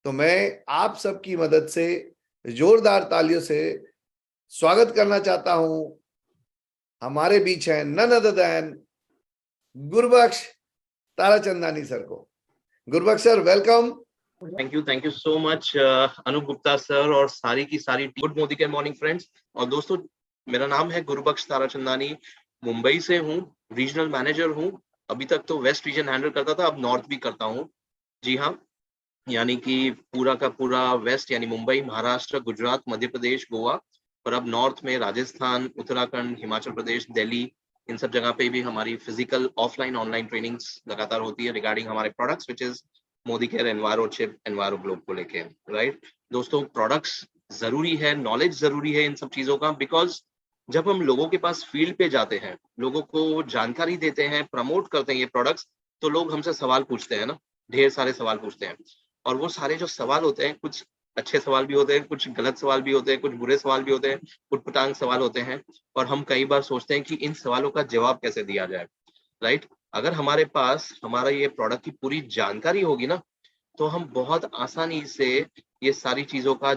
तो मैं आप सबकी मदद से जोरदार तालियों से स्वागत करना चाहता हूं। हमारे बीच है none other than Gurbaksh Tarachandani sir को। Gurbaksh sir, welcome. Thank you so much Anoop Gupta sir और सारी की सारी टीम। गुड मोदी के मॉर्निंग फ्रेंड्स। और दोस्तों, मेरा नाम है गुरबख्श ताराचंदानी, मुंबई से हूँ, रीजनल मैनेजर हूँ। अभी तक तो वेस्ट रीजन हैंडल करता था, अब नॉर्थ भी करता हूँ। जी हाँ, यानी कि पूरा का पूरा वेस्ट यानी मुंबई, महाराष्ट्र, गुजरात, मध्य प्रदेश, गोवा, और अब नॉर्थ में राजस्थान, उत्तराखंड, हिमाचल प्रदेश, दिल्ली, इन सब जगह पे भी हमारी फिजिकल ऑफलाइन ऑनलाइन ट्रेनिंग्स लगातार होती है रिगार्डिंग हमारे products which is Modi care enviro chip enviro globe को लेके। राइट दोस्तों, प्रोडक्ट्स जरूरी है, नॉलेज जरूरी है इन सब चीजों का, बिकॉज जब हम लोगों के पास फील्ड पे जाते हैं, लोगों को जानकारी देते हैं, प्रमोट करते हैं ये प्रोडक्ट्स, तो लोग हमसे सवाल पूछते हैं ना, ढेर सारे सवाल पूछते हैं। और वो सारे जो सवाल होते हैं, कुछ अच्छे सवाल भी होते हैं, कुछ गलत सवाल भी होते हैं, कुछ बुरे सवाल भी होते हैं, उटपटांग सवाल होते हैं। और हम कई बार सोचते हैं कि इन सवालों का जवाब कैसे दिया जाए। राइट, अगर हमारे पास हमारा ये प्रोडक्ट की पूरी जानकारी होगी ना, तो हम बहुत आसानी से ये सारी चीजों का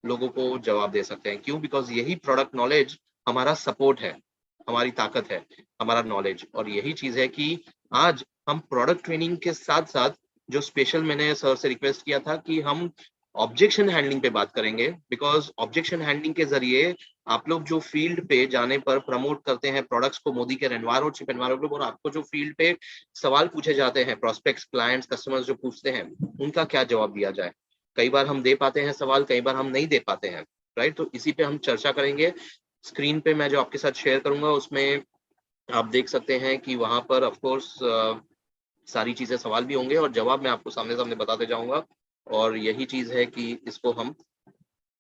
लोगों को जवाब दे सकते हैं। क्यों? बिकॉज यही प्रोडक्ट नॉलेज हमारा सपोर्ट है, हमारी ताकत है, हमारा नॉलेज। और यही चीज है कि आज हम प्रोडक्ट ट्रेनिंग के साथ साथ जो स्पेशल मैंने सर से रिक्वेस्ट किया था कि हम ऑब्जेक्शन हैंडलिंग पे बात करेंगे, बिकॉज ऑब्जेक्शन हैंडलिंग के जरिए आप लोग जो फील्ड पे जाने पर प्रमोट करते हैं प्रोडक्ट्स को, मोदी के एनवायरो चिप एनवायरो ग्लोब, और आपको जो फील्ड पे सवाल पूछे जाते हैं, प्रोस्पेक्ट्स, क्लाइंट्स, कस्टमर्स जो पूछते हैं, उनका क्या जवाब दिया जाए। कई बार हम दे पाते हैं सवाल, कई बार हम नहीं दे पाते हैं। राइट, तो इसी पे हम चर्चा करेंगे। स्क्रीन पे मैं जो आपके साथ शेयर करूंगा उसमें आप देख सकते हैं कि वहां पर ऑफ कोर्स सारी चीजें सवाल भी होंगे और जवाब मैं आपको सामने सामने बताते जाऊंगा। और यही चीज है कि इसको हम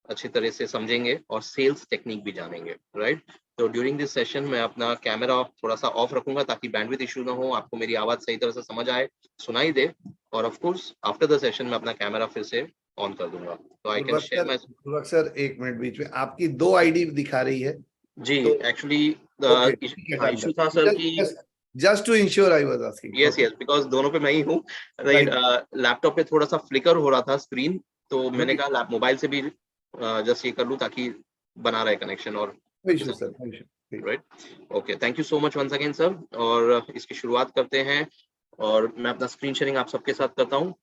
अच्छी तरह से समझेंगे और सेल्स टेक्निक भी जानेंगे। राइट, तो ड्यूरिंग दिस सेशन मैं अपना कैमरा थोड़ा सा ऑफ रखूंगा ताकि बैंडविड्थ इशू ना हो, आपको मेरी आवाज सही तरह से समझ आए, सुनाई दे। और of course after the session मैं अपना कैमरा फिर से ऑन कर दूंगा, तो I can share my. Gurbaksh sir, एक मिनट, बीच में आपकी 2 आईडी दिखा रही है। जी, तो एक्चुअली ओके, हाँ, इशू था सर कि just to ensure I was asking. Yes okay, yes, because दोनों पे मैं ही हूँ। Right, right. लैपटॉप पे थोड़ा सा फ्लिकर हो रहा था स्क्रीन, तो मैंने कोई कहा मोबाइल से भी जस्ट ये कर लूँ ताकि बना रहे कनेक्शन। और इशू सर, कोई issue. Right, okay, thank you so much once again sir. और इसकी शुरुआत करते हैं और मैं अपना स्क्रीन शेयरिंग आप सबके साथ करता हूँ।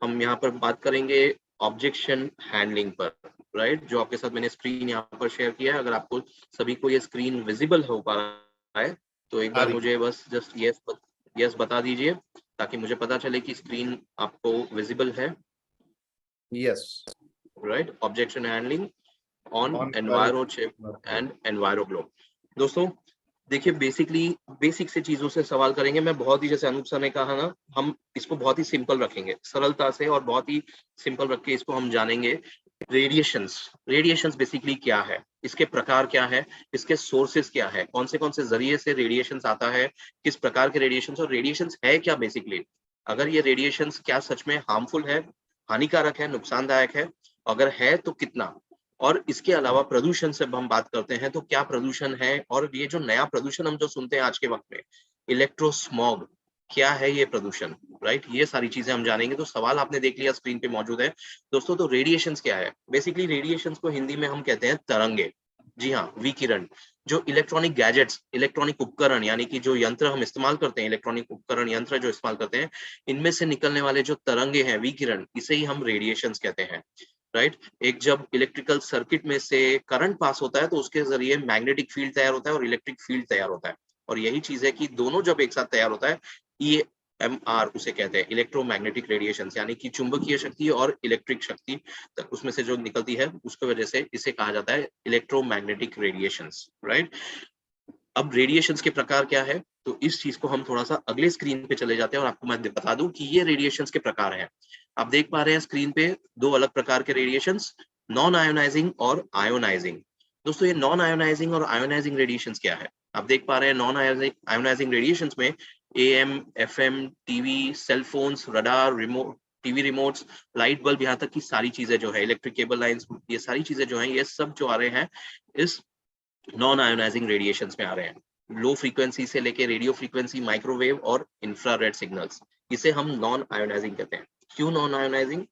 हम यहाँ पर बात करेंगे ऑब्जेक्शन हैंडलिंग पर। राइट, जो आपके साथ मैंने स्क्रीन यहाँ पर शेयर किया है, अगर आपको सभी को ये स्क्रीन विजिबल हो पा रहा है तो एक आ बार रही मुझे बस जस्ट यस बता दीजिए ताकि मुझे पता चले कि स्क्रीन आपको विजिबल है। Yes, right, objection handling on on enviro chip and enviro globe. दोस्तों देखिए, बेसिक से चीजों से सवाल करेंगे। मैं बहुत ही, जैसे अनूप सर ने कहा ना, हम इसको बहुत ही सिंपल रखेंगे, सरलता से, और बहुत ही सिंपल रख के इसको हम जानेंगे। रेडिएशंस बेसिकली क्या है, इसके प्रकार क्या है, इसके सोर्सेस क्या है, कौन से जरिए से रेडिएशंस आता है, किस प्रकार के रेडिएशंस, और रेडिएशंस है क्या बेसिकली। अगर ये रेडिएशंस क्या सच में हार्मफुल है, हानिकारक है, नुकसानदायक है, अगर है तो कितना। और इसके अलावा प्रदूषण से हम बात करते हैं तो क्या प्रदूषण है, और ये जो नया प्रदूषण हम जो सुनते हैं आज के वक्त में, इलेक्ट्रोस्मॉग, क्या है ये प्रदूषण। राइट, ये सारी चीजें हम जानेंगे। तो सवाल आपने देख लिया, स्क्रीन पे मौजूद है दोस्तों। तो रेडिएशंस क्या है, बेसिकली रेडिएशंस को हिंदी में हम कहते हैं तरंगे। जी हाँ, विकिरण। जो इलेक्ट्रॉनिक गैजेट्स, इलेक्ट्रॉनिक उपकरण, यानी कि जो यंत्र हम इस्तेमाल करते हैं, इलेक्ट्रॉनिक उपकरण यंत्र जो इस्तेमाल करते हैं, इनमें से निकलने वाले जो तरंगे हैं, विकिरण, इसे ही हम रेडिएशंस कहते हैं। राइट, एक जब इलेक्ट्रिकल सर्किट में से करंट पास होता है तो उसके जरिए मैग्नेटिक फील्ड तैयार होता है और इलेक्ट्रिक फील्ड तैयार होता है। और यही चीज है कि दोनों जब एक साथ तैयार होता है, ये EMR उसे कहते हैं, इलेक्ट्रोमैग्नेटिक रेडिएशन, यानी कि चुंबकीय शक्ति और इलेक्ट्रिक शक्ति तक उसमें से जो निकलती है, उसकी वजह से इसे कहा जाता है इलेक्ट्रोमैग्नेटिक रेडिएशंस। राइट, अब रेडिएशंस के प्रकार क्या है, तो इस चीज को हम थोड़ा सा अगले स्क्रीन पे चले जाते हैं और आपको मैं बता दूं कि ये रेडिएशंस के प्रकार हैं। आप देख पा रहे हैं स्क्रीन पे दो अलग प्रकार के रेडिएशंस, नॉन आयोनाइजिंग और आयोनाइजिंग। दोस्तों, ये नॉन आयोनाइजिंग और आयोनाइजिंग रेडिएशंस क्या है, आप देख पा रहे हैं नॉन आयोनाइजिंग रेडिएशंस में AM, FM, TV, cell phones, radar, remote, TV remotes, light bulb, यहाँ तक की सारी चीजें जो है, इलेक्ट्रिक केबल लाइंस, ये सारी चीजें जो है, ये सब जो आ रहे हैं इस नॉन आयोनाइजिंग रेडिएशंस में आ रहे हैं। लो फ्रीक्वेंसी से लेके रेडियो फ्रीक्वेंसी, माइक्रोवेव और इंफ्रारेड सिग्नल्स, इसे हम नॉन आयोनाइजिंग कहते हैं। क्यों नॉन आयोनाइजिंग?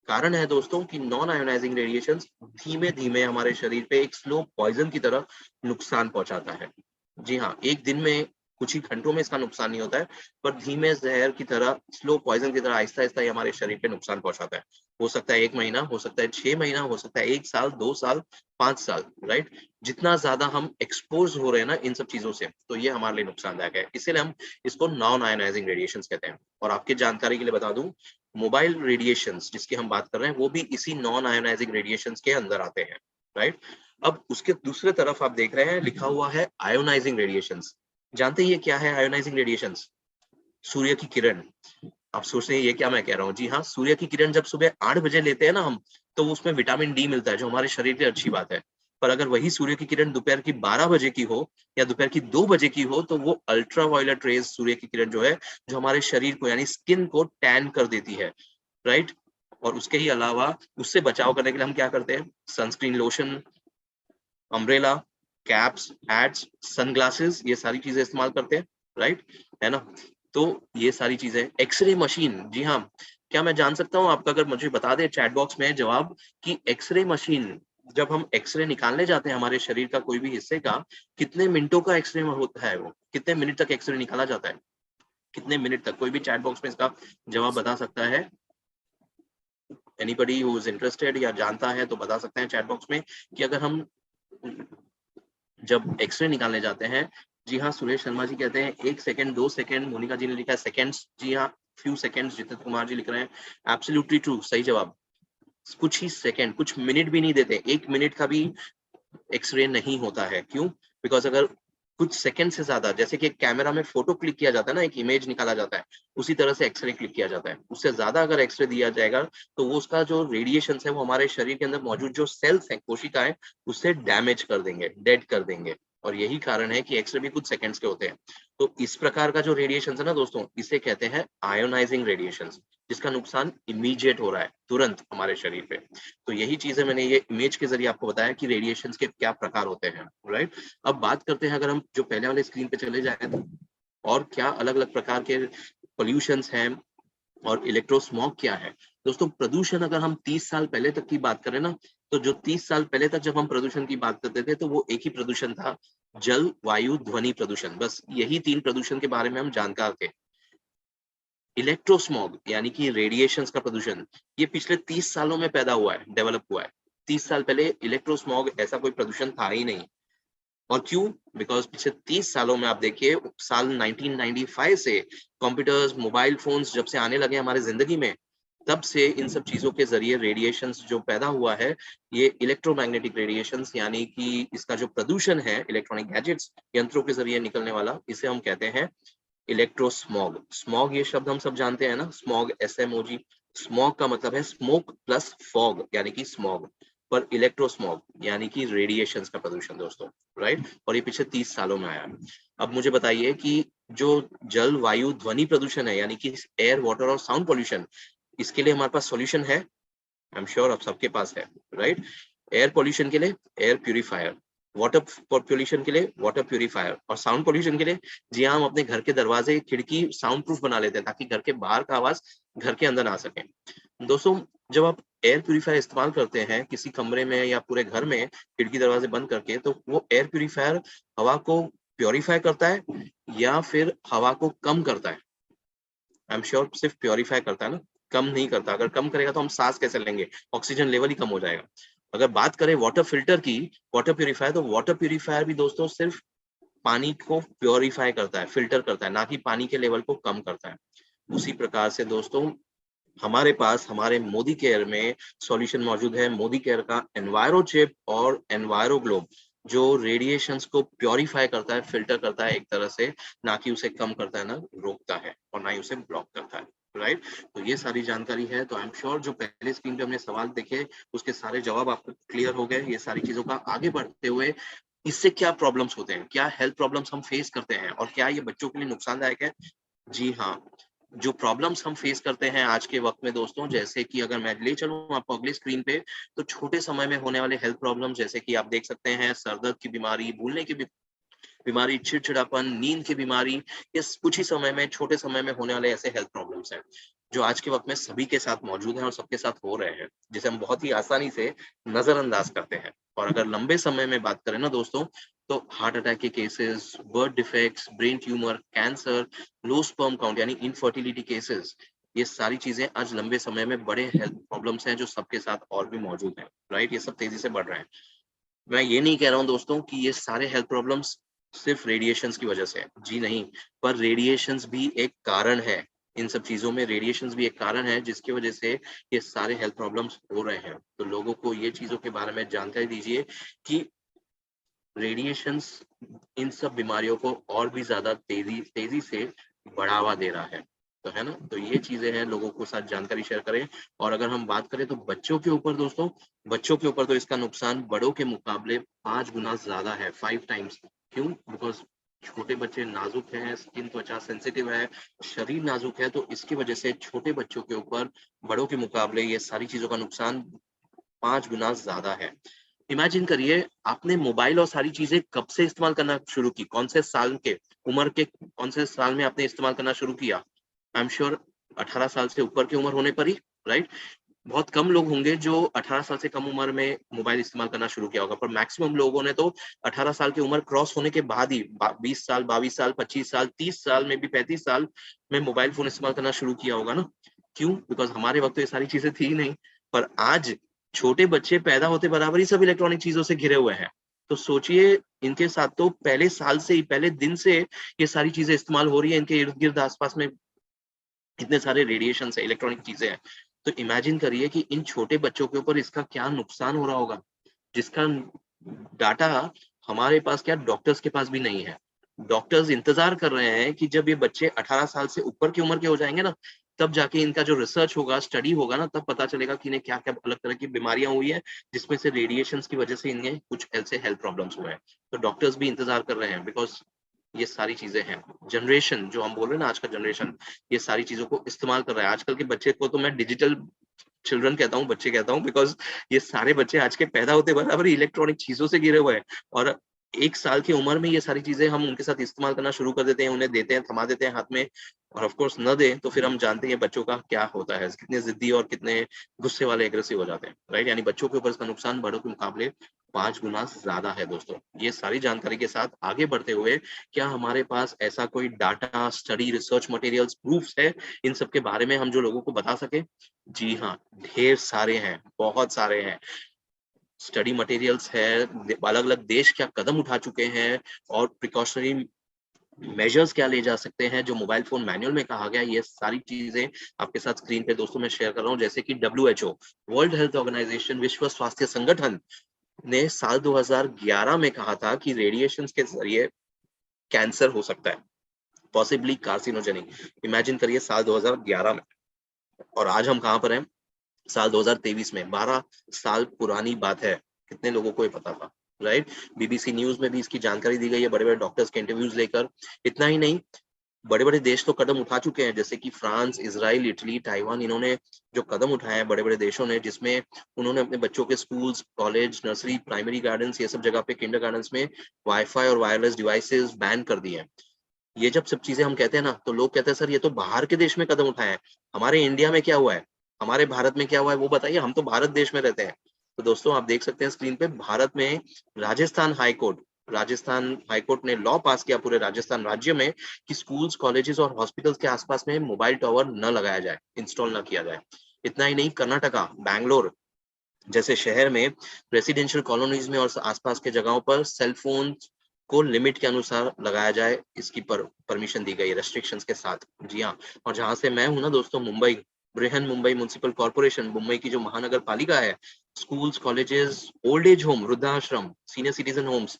कारण है दोस्तों कि नॉन आयोनाइजिंग रेडिएशंस धीमे धीमे हमारे शरीर पे एक स्लो पॉइजन की तरह नुकसान पहुंचाता है। जी हाँ, एक दिन में कुछ ही घंटों में इसका नुकसान नहीं होता है, पर धीमे जहर की तरह, स्लो पॉइजन की तरह आहिस्ता आहिस्ता ये हमारे शरीर पे नुकसान पहुंचाता है। हो सकता है 1 महीना, हो सकता है 6 महीना, हो सकता है 1 साल, 2 साल, 5 साल, राइट? जितना ज्यादा हम एक्सपोज हो रहे हैं ना इन सब चीजों से, तो ये हमारे लिए नुकसानदायक है। इसीलिए हम इसको नॉन आयोनाइजिंग रेडिएशन कहते हैं। और आपकी जानकारी के लिए बता दूं, मोबाइल रेडिएशंस जिसकी हम बात कर रहे हैं वो भी इसी नॉन आयोनाइजिंग रेडिएशंस के अंदर आते हैं, राइट? अब उसके दूसरे तरफ आप देख रहे हैं लिखा हुआ है आयोनाइजिंग रेडिएशंस। जानते हैं ये क्या है आयोनाइजिंग रेडिएशंस? सूर्य की किरण। आप सोच रहे हैं ये क्या मैं कह रहा हूँ? जी हाँ, सूर्य की किरण जब सुबह 8 बजे लेते हैं ना हम, तो उसमें विटामिन डी मिलता है जो हमारे शरीर के लिए अच्छी बात है। पर अगर वही सूर्य की किरण दोपहर की 12 बजे की हो या दोपहर की 2 बजे की हो, तो वो अल्ट्रा वायलेट रेज सूर्य की किरण जो है, जो हमारे शरीर को यानी स्किन को टैन कर देती है, राइट? और उसके ही अलावा उससे बचाव करने के लिए हम क्या करते हैं? Sunscreen lotion, umbrella, caps, hats, sunglasses, ये सारी चीजें इस्तेमाल करते हैं, राइट? है ना? तो ये सारी चीजें। एक्सरे मशीन, जी हाँ, क्या मैं जान सकता हूँ आपका, अगर मुझे बता दे चैट बॉक्स में जवाब, कि एक्सरे मशीन जब हम एक्सरे निकालने जाते हैं हमारे शरीर का कोई भी हिस्से का, कितने मिनटों का एक्सरे होता है? वो कितने मिनट तक एक्सरे निकाला जाता है? कितने मिनट तक? कोई भी चैट बॉक्स में इसका जवाब बता सकता है? एनीबॉडी हु इज इंटरेस्टेड या जानता है तो बता सकते हैं चैट बॉक्स में कि अगर हम जब एक्सरे निकालने जाते हैं, जी हाँ, सुरेश शर्मा जी कहते हैं 1 सेकंड, 2 सेकंड, मोनिका जी ने लिखा है सेकंड्स, जी हाँ, फ्यू सेकंड्स, जितिन कुमार जी लिख रहे हैं एब्सोल्युटली ट्रू, सही जवाब। कुछ ही सेकंड, कुछ मिनट भी नहीं देते, 1 मिनट का भी एक्स-रे नहीं होता है। क्यों? बिकॉज़ अगर कुछ सेकंड से ज़्यादा, जैसे कि एक कैमरा में फ़ोटो क्लिक किया जाता है ना, एक इमेज निकाला जाता है, उसी तरह से एक्स-रे क्लिक किया जाता है। उससे ज़्यादा अगर एक्स-रे दिया जाएगा, तो वो उसका जो रेडिएशंस है, वो हमारे शरीर के अंदर मौजूद जो सेल्स हैं, कोशिकाएँ, उसे डैमेज कर देंगे, डेड कर देंगे। और यही कारण है कि एक्स-रे भी कुछ सेकंड्स के होते हैं। तो इस प्रकार का जो रेडिएशंस है ना दोस्तों, इसे कहते हैं आयोनाइज़िंग रेडिएशंस, जिसका नुकसान इमीडिएट हो रहा है, तुरंत हमारे शरीर पे। तो यही चीज़ें मैंने ये इमेज के ज़रिए आपको बताया कि रेडिएशंस के क्या प्रकार होते हैं, राइट? अब बात करते हैं, अगर हम जो पहले वाले स्क्रीन पे चले जाएँ तो, और क्या अलग-अलग प्रकार के पॉल्यूशंस हैं और इलेक्ट्रोस्मॉग क्या है? दोस्तों, प्रदूषण अगर हम 30 साल पहले तक की बात करें ना, तो जो 30 साल पहले तक जब हम प्रदूषण की बात करते थे, तो वो एक ही प्रदूषण था, जल, वायु, ध्वनि प्रदूषण। बस यही 3 प्रदूषण के बारे में हम जानकार थे। इलेक्ट्रोस्मॉग यानी कि रेडिएशंस का प्रदूषण, ये पिछले 30 सालों में पैदा हुआ है, डेवलप हुआ है। 30 साल पहले इलेक्ट्रोस्मॉग ऐसा कोई प्रदूषण था ही नहीं। और क्यों? बिकॉज़ पिछले 30 सालों में आप देखिए, साल 1995 से कंप्यूटर्स, मोबाइल फ़ोन्स जब से आने लगे हमारे ज़िंदगी में, तब से इन सब चीज़ों के ज़रिए रेडिएशंस जो पैदा हुआ है, ये इलेक्ट्रोमैग्नेटिक रेडिएशंस, यानी कि इसका जो प्रदूषण है, इलेक्ट्रॉनिक गैजेट्स, यंत्रों के ज़रिए निकलने वाला, इसे हम कहते हैं इलेक्ट्रोस्मॉग। स्मॉग ये शब्द हम सब जानते हैं ना, स्मॉग, एसएमओजी। स्मॉग का मतलब है स्मोक प्लस फॉग यानी कि स्मॉग। पर इलेक्ट्रोस्मॉग यानी कि रेडिएशंस का प्रदूषण दोस्तों, राइट? और ये पिछले 30 सालों में आया है। अब मुझे बताइए कि जो जल, वायु, ध्वनि प्रदूषण है, यानी कि एयर, वाटर और साउंड पॉल्यूशन, इसके लिए हमारे पास सॉल्यूशन है? आई एम श्योर आप सबके पास है, राइट? एयर पॉल्यूशन के लिए एयर प्यूरीफायर, वाटर पॉल्यूशन के लिए वाटर प्यूरीफायर, और साउंड पॉल्यूशन के लिए, जी हाँ, हम अपने घर के दरवाजे, खिड़की साउंड प्रूफ बना लेते हैं ताकि घर के बाहर का आवाज घर के अंदर ना आ सके। दोस्तों, जब आप एयर प्यूरीफायर इस्तेमाल करते हैं किसी कमरे में या पूरे घर में खिड़की दरवाजे बंद करके, तो वो एयर प्यूरीफायर हवा को प्योरीफाई करता है या फिर हवा को कम करता है? आई एम श्योर सिर्फ प्योरीफाई करता है ना, कम नहीं करता। अगर कम करेगा तो हम सांस कैसे लेंगे? ऑक्सीजन लेवल ही कम हो जाएगा। अगर बात करें वाटर फिल्टर की, वाटर प्यूरीफायर, तो वाटर प्यूरीफायर भी दोस्तों सिर्फ पानी को प्योरीफाई करता है, फिल्टर करता है, ना कि पानी के लेवल को कम करता है। उसी प्रकार से दोस्तों, हमारे पास हमारे मोदी केयर में सॉल्यूशन मौजूद है। मोदी केयर का एनवायरो चिप और एनवायरो ग्लोब, जो रेडिएशंस को प्योरीफाई करता है, फिल्टर करता है एक तरह से, ना कि उसे कम करता है, ना रोकता है, और ना ही उसे ब्लॉक करता है, राइट? तो ये सारी जानकारी है। तो आई एम श्योर जो पहले स्क्रीन पे हमने सवाल देखे, उसके सारे जवाब आपको क्लियर हो गए। ये सारी चीजों का आगे बढ़ते हुए, इससे क्या प्रॉब्लम्स होते हैं, क्या हेल्थ प्रॉब्लम्स हम फेस करते हैं, और क्या ये बच्चों के लिए नुकसानदायक है? जी हाँ, जो प्रॉब्लम्स हम फेस करते हैं आज के वक़्त में दोस्तों, जैसे कि अगर मैं ले चलूँ आपको अगली स्क्रीन पे, तो छोटे समय में होने वाले हेल्थ प्रॉब्लम, जैसे कि आप देख सकते हैं सर दर्द की बीमारी, भूलने की बीमारी, चिड़चिड़ापन, नींद की बीमारी, ये कुछ ही समय में, छोटे समय में होने वाले ऐसे हेल्थ प्रॉब्लम्स हैं जो आज के वक्त में सभी के साथ मौजूद हैं और सबके साथ हो रहे हैं, जिसे हम बहुत ही आसानी से नजरअंदाज करते हैं। और अगर लंबे समय में बात करें ना दोस्तों, तो हार्ट अटैक के cases, birth defects, brain tumour, cancer, low sperm count यानी इनफर्टिलिटी केसेस, ये सारी चीजें आज लंबे समय में बड़े हेल्थ प्रॉब्लम्स हैं जो सबके साथ और भी मौजूद हैं, राइट? ये सब तेजी से बढ़ रहे हैं। मैं ये नहीं कह रहा हूँ दोस्तों कि ये सारे हेल्थ प्रॉब्लम्स सिर्फ रेडिएशंस की वजह से है, जी नहीं, पर रेडिएशंस भी एक कारण है। इन सब चीजों में रेडिएशंस भी एक कारण है जिसकी वजह से ये सारे हेल्थ प्रॉब्लम्स हो रहे हैं। तो लोगों को ये चीजों के बारे में जानकारी दीजिए कि रेडिएशंस इन सब बीमारियों को और भी ज्यादा तेजी तेजी से बढ़ावा दे रहा है, तो है ना? तो ये चीजें हैं, लोगों को साथ जानकारी शेयर करें। और अगर हम बात करें तो बच्चों के ऊपर दोस्तों, बच्चों के ऊपर तो इसका नुकसान बड़ों के मुकाबले 5 गुना ज्यादा है, 5 टाइम्स। क्यों? बिकॉज छोटे बच्चे नाजुक हैं, स्किन त्वचा सेंसिटिव है, शरीर नाजुक है, तो इसकी वजह से छोटे बच्चों के ऊपर बड़ों के मुकाबले ये सारी चीजों का नुकसान 5 गुना ज्यादा है। इमेजिन करिए, आपने मोबाइल और सारी चीजें कब से इस्तेमाल करना शुरू की? कौन से साल के, उम्र के कौन से साल में आपने इस्तेमाल करना शुरू किया? आई एम श्योर 18 साल से ऊपर की उम्र होने पर ही, राइट? बहुत कम लोग होंगे जो 18 साल से कम उम्र में मोबाइल इस्तेमाल करना शुरू किया होगा, पर मैक्सिमम लोगों ने तो 18 साल की उम्र क्रॉस होने के बाद ही 20 साल, 22 साल, 25 साल, 30 साल में भी 35 साल में मोबाइल फोन इस्तेमाल करना शुरू किया होगा ना। क्यों? बिकॉज हमारे वक्त तो ये सारी चीजें थी ही नहीं। पर आज छोटे बच्चे पैदा होते बराबर ही सब इलेक्ट्रॉनिक चीजों से घिरे हुए हैं। तो सोचिए, इनके साथ तो पहले साल से ही, पहले दिन से ये सारी चीजें इस्तेमाल हो रही है, इनके इर्द गिर्द आसपास में इतने सारे रेडिएशन है, इलेक्ट्रॉनिक चीजें हैं। तो इमेजिन करिए कि इन छोटे बच्चों के ऊपर इसका क्या नुकसान हो रहा होगा, जिसका डाटा हमारे पास क्या, डॉक्टर्स के पास भी नहीं है। डॉक्टर्स इंतजार कर रहे हैं कि जब ये बच्चे 18 साल से ऊपर की उम्र के हो जाएंगे ना, तब जाके इनका जो रिसर्च होगा, स्टडी होगा ना, तब पता चलेगा कि इन्हें क्या-क्या अलग तरह की बीमारियां हुई है, जिसमें से रेडिएशंस की वजह से इन्हें कुछ ऐसे हेल्थ प्रॉब्लम्स हुए हैं। तो डॉक्टर्स भी इंतजार कर रहे हैं, बिकॉज़ ये सारी चीजें हैं। जनरेशन जो हम बोल रहे हैं ना, आज का जनरेशन ये सारी चीजों को इस्तेमाल कर रहा है। आजकल के बच्चे को तो मैं डिजिटल चिल्ड्रन कहता हूँ, बच्चे कहता हूँ, बिकॉज़ ये सारे बच्चे आज के पैदा होते बराबर ही इलेक्ट्रॉनिक चीज़ों से घिरे हुए हैं। और 1 साल की उम्र में ये सारी चीज़ें हम उनके साथ इस्तेमाल करना शुरू कर देते हैं, उन्हें देते हैं, थमा देते हैं हाथ में। और ऑफ कोर्स ना दें तो फिर हम जानते हैं बच्चों का क्या होता है, कितने ज़िद्दी और कितने गुस्से वाले, एग्रेसिव हो जाते हैं, राइट? यानी बच्चों के ऊपर इसका नुकसान बड़ों के मुकाबले 5 गुना ज़्यादा है दोस्तों। ये सारी जानकारी के साथ आगे बढ़ते हुए, क्या हमारे पास ऐसा कोई data, study, research materials, proofs है इन सब के बारे में हम जो लोगों को बता सकें? जी हाँ, ढेर सारे हैं, बहुत सारे हैं। स्टडी मटेरियल्स है, अलग-अलग देश क्या कदम उठा चुके हैं और प्रिकॉशनरी मेजर्स क्या ले जा सकते हैं, जो मोबाइल फ़ोन मैनुअल में कहा गया है, ये सारी चीज़ें आपके साथ स्क्रीन पे दोस्तों मैं शेयर कर रहा हूँ। जैसे कि डब्ल्यूएचओ, वर्ल्ड हेल्थ ऑर्गनाइजेशन, विश्व स्वास्थ्य संगठन ने साल 2011 में कहा था कि रेडिएशंस के ज़रिए कैंसर हो सकता है, पॉसिबली कार्सिनोजेनिक। इमेजिन करिए साल 2011 में, और आज हम कहाँ पर हैं? साल 2023 में, 12 साल पुरानी बात है। कितने लोगों को ये पता था, राइट? बीबीसी न्यूज़ में भी इसकी जानकारी दी गई है, बड़े-बड़े डॉक्टर्स के इंटरव्यूज़ लेकर। इतना ही नहीं, बड़े-बड़े देश तो कदम उठा चुके हैं, जैसे कि फ्रांस, इज़राइल, इटली, ताइवान, इन्होंने जो कदम उठाए हैं बड़े-बड़े देशों ने, जिसमें उन्होंने अपने बच्चों के schools, college, nursery, primary gardens, ये सब जगह पे किंडरगार्टन्स में वाई-फाई और वायरलेस डिवाइसेज़ बैन कर दिए हैं। ये जब सब चीज़ें हम कहते हैं ना, तो लोग कहते हैं सर ये तो बाहर के देश में कदम उठाए हैं, हमारे इंडिया में क्या हुआ है? हमारे भारत में क्या हुआ है वो बताइए, हम तो भारत देश में रहते हैं। तो दोस्तों आप देख सकते हैं स्क्रीन पे, भारत में राजस्थान हाई कोर्ट ने लॉ पास किया पूरे राजस्थान राज्य में कि स्कूल्स, कॉलेजेस और हॉस्पिटल्स के आस-पास में मोबाइल टावर न लगाया जाए, इंस्टॉल न किया जाए। इतना ही नहीं, कर्नाटका, बैंगलोर जैसे शहर में रेसिडेंशियल कॉलोनीज में और आसपास के जगहों पर सेल फोन को लिमिट के अनुसार लगाया जाए, इसकी परमिशन दी गई है रेस्ट्रिक्शंस के साथ। जी हाँ, और जहाँ से मैं हूँ ना दोस्तों, मुंबई, बृहन मुंबई म्युनिसिपल कॉर्पोरेशन, मुंबई की जो महानगर पालिका है, schools, colleges, old age home, वृद्धाश्रम, सीनियर सिटीजन होम्स,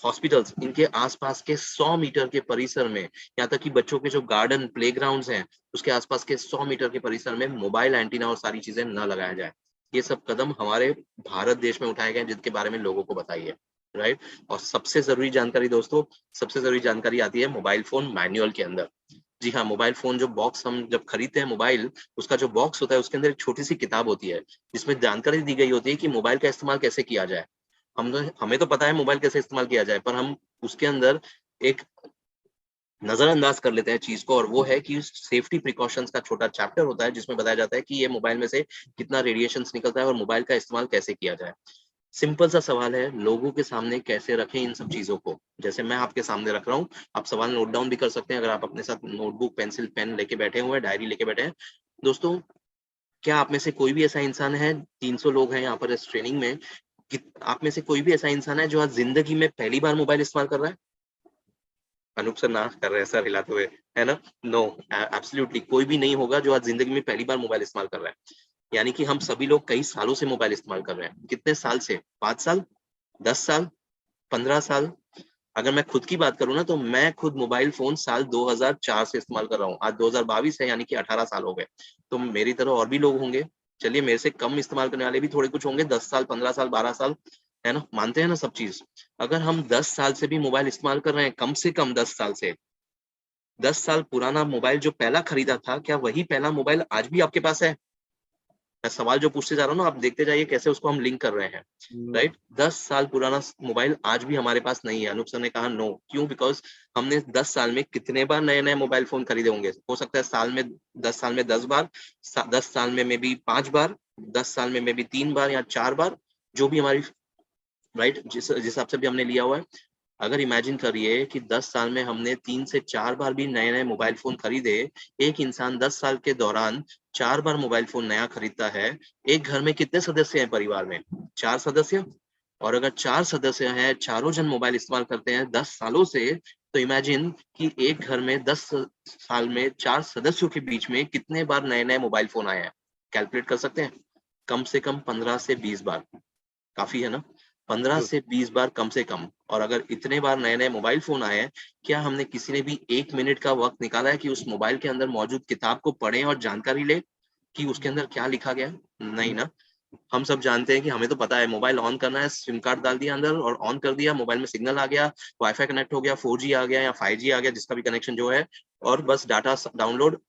हॉस्पिटल्स, इनके आसपास के 100 मीटर के परिसर में, यहाँ तक कि बच्चों के जो गार्डन, प्लेग्राउंड्स हैं, उसके आसपास के 100 मीटर के परिसर में मोबाइल एंटीना और सारी चीजें न लगाया जाए। ये सब कदम हमारे भारत देश में उठाए गए हैं, जिनके बारे में लोगों को बताइए, राइट? और सबसे जरूरी जानकारी दोस्तों, सबसे जरूरी जानकारी आती है मोबाइल फोन मैनुअल के अंदर। जी हाँ, मोबाइल फोन जो बॉक्स हम जब खरीदते हैं मोबाइल, उसका जो बॉक्स होता है उसके अंदर एक छोटी सी किताब होती है, जिसमें जानकारी दी गई होती है कि मोबाइल का इस्तेमाल कैसे किया जाए। हमें तो पता है मोबाइल कैसे इस्तेमाल किया जाए, पर हम उसके अंदर एक नजरअंदाज कर लेते हैं चीज को, और वो है कि सेफ्टी प्रिकॉशंस का छोटा चैप्टर होता है जिसमें बताया जाता है कि ये मोबाइल में से कितना रेडिएशंस निकलता है और मोबाइल का इस्तेमाल कैसे किया जाए। सिंपल सा सवाल है, लोगों के सामने कैसे रखें इन सब चीजों को, जैसे मैं आपके सामने रख रहा हूँ। आप सवाल नोट डाउन भी कर सकते हैं अगर आप अपने साथ नोटबुक पेंसिल पेन लेके बैठे हुए हैं, डायरी लेके बैठे हैं। दोस्तों, क्या आप में से कोई भी ऐसा इंसान है, 300 लोग हैं यहाँ पर इस ट्रेनिंग में, कि आप में से कोई भी ऐसा इंसान है जो आज जिंदगी में पहली बार मोबाइल इस्तेमाल कर रहा है? अनूप सर ना कर रहे हैं, सर हिलाते हुए, है ना? नो, एब्सोल्युटली कोई भी नहीं होगा जो आज जिंदगी में पहली बार मोबाइल इस्तेमाल कर रहा है। यानी कि हम सभी लोग कई सालों से मोबाइल इस्तेमाल कर रहे हैं। कितने साल से? 5 साल, 10 साल, 15 साल? अगर मैं खुद की बात करूँ ना, तो मैं खुद मोबाइल फ़ोन साल 2004 से इस्तेमाल कर रहा हूँ। आज 2022 है, यानी कि 18 साल हो गए। तो मेरी तरह और भी लोग होंगे। चलिए, मेरे से कम इस्तेमाल करने वाले भी थोड़े कुछ होंगे, 10 साल, 15 साल, 12 साल, है ना? मानते हैं ना सब चीज़। अगर हम 10 साल से भी मोबाइल इस्तेमाल कर रहे हैं, कम से कम 10 साल से, 10 साल पुराना मोबाइल जो पहला खरीदा था, क्या वही पहला मोबाइल आज भी आपके पास है? मैं सवाल जो पूछते जा रहा हूँ ना, आप देखते जाइए कैसे उसको हम लिंक कर रहे हैं, नो। राइट? 10 साल पुराना मोबाइल आज भी हमारे पास नहीं है। अनूप सर ने कहा नो, क्यों? बिकॉज़ हमने 10 साल में कितने बार नए-नए मोबाइल फ़ोन खरीदे होंगे? हो सकता है साल में 10 साल में 10 बार, 10 साल में मे बी 5 बार, 10 साल में मे बी 3 बार या 4 बार, जो भी हमारी, राइट, जिस हिसाब से भी हमने लिया हुआ है। अगर इमेजिन करिए कि 10 साल में हमने 3 से 4 बार भी नए-नए मोबाइल फ़ोन खरीदे, एक इंसान 10 साल के दौरान 4 बार मोबाइल फ़ोन नया खरीदता है, एक घर में कितने सदस्य हैं परिवार में? 4 सदस्य? और अगर 4 सदस्य हैं, चारों जन मोबाइल इस्तेमाल करते हैं 10 सालों से, तो इमेजिन कि एक घर में 10 साल में 4 सदस्यों के बीच में कितने बार नए-नए मोबाइल फ़ोन आए हैं? कैलकुलेट कर सकते हैं? कम से कम 15 से 20 बार। काफ़ी है ना? 15 बिल्कुल। से 20 बार कम से कम। और अगर इतने बार नए-नए मोबाइल फ़ोन आए हैं, क्या हमने किसी ने भी 1 मिनट का वक़्त निकाला है कि उस मोबाइल के अंदर मौजूद किताब को पढ़ें और जानकारी लें कि उसके अंदर क्या लिखा गया है? नहीं ना। हम सब जानते हैं कि हमें तो पता है मोबाइल ऑन करना है, सिम कार्ड डाल दिया अंदर और ऑन कर दिया, मोबाइल में सिग्नल आ गया, वाई-फाई कनेक्ट हो गया, 4G आ गया या 5G आ गया, जिसका भी कनेक्शन जो है, और बस डाटा डाउनलोड,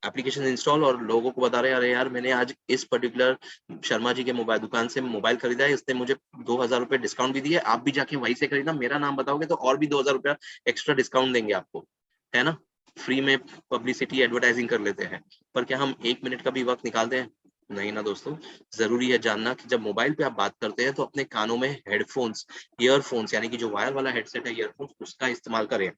एप्लीकेशन इंस्टॉल, और लोगों को बता रहे हैं, अरे यार मैंने आज इस पर्टिकुलर शर्मा जी के मोबाइल दुकान से मोबाइल खरीदा है, इसने मुझे 2000 रुपए डिस्काउंट भी दिए, आप भी जाके वहीं से खरीदना, मेरा नाम बताओगे तो और भी 2000 रुपया एक्स्ट्रा डिस्काउंट देंगे आपको, है ना? फ्री में पब्लिसिटी एडवर्टाइजिंग कर लेते हैं। पर क्या हम 1 मिनट का भी वक़्त निकालते हैं? नहीं ना दोस्तों। ज़रूरी है जानना कि जब मोबाइल पे आप बात करते हैं तो अपने कानों में हेडफ़ोन्स, ईयरफ़ोन्स, यानी कि जो वायर वाला हेडसेट है, ईयरफ़ोन्स, उसका इस्तेमाल करें।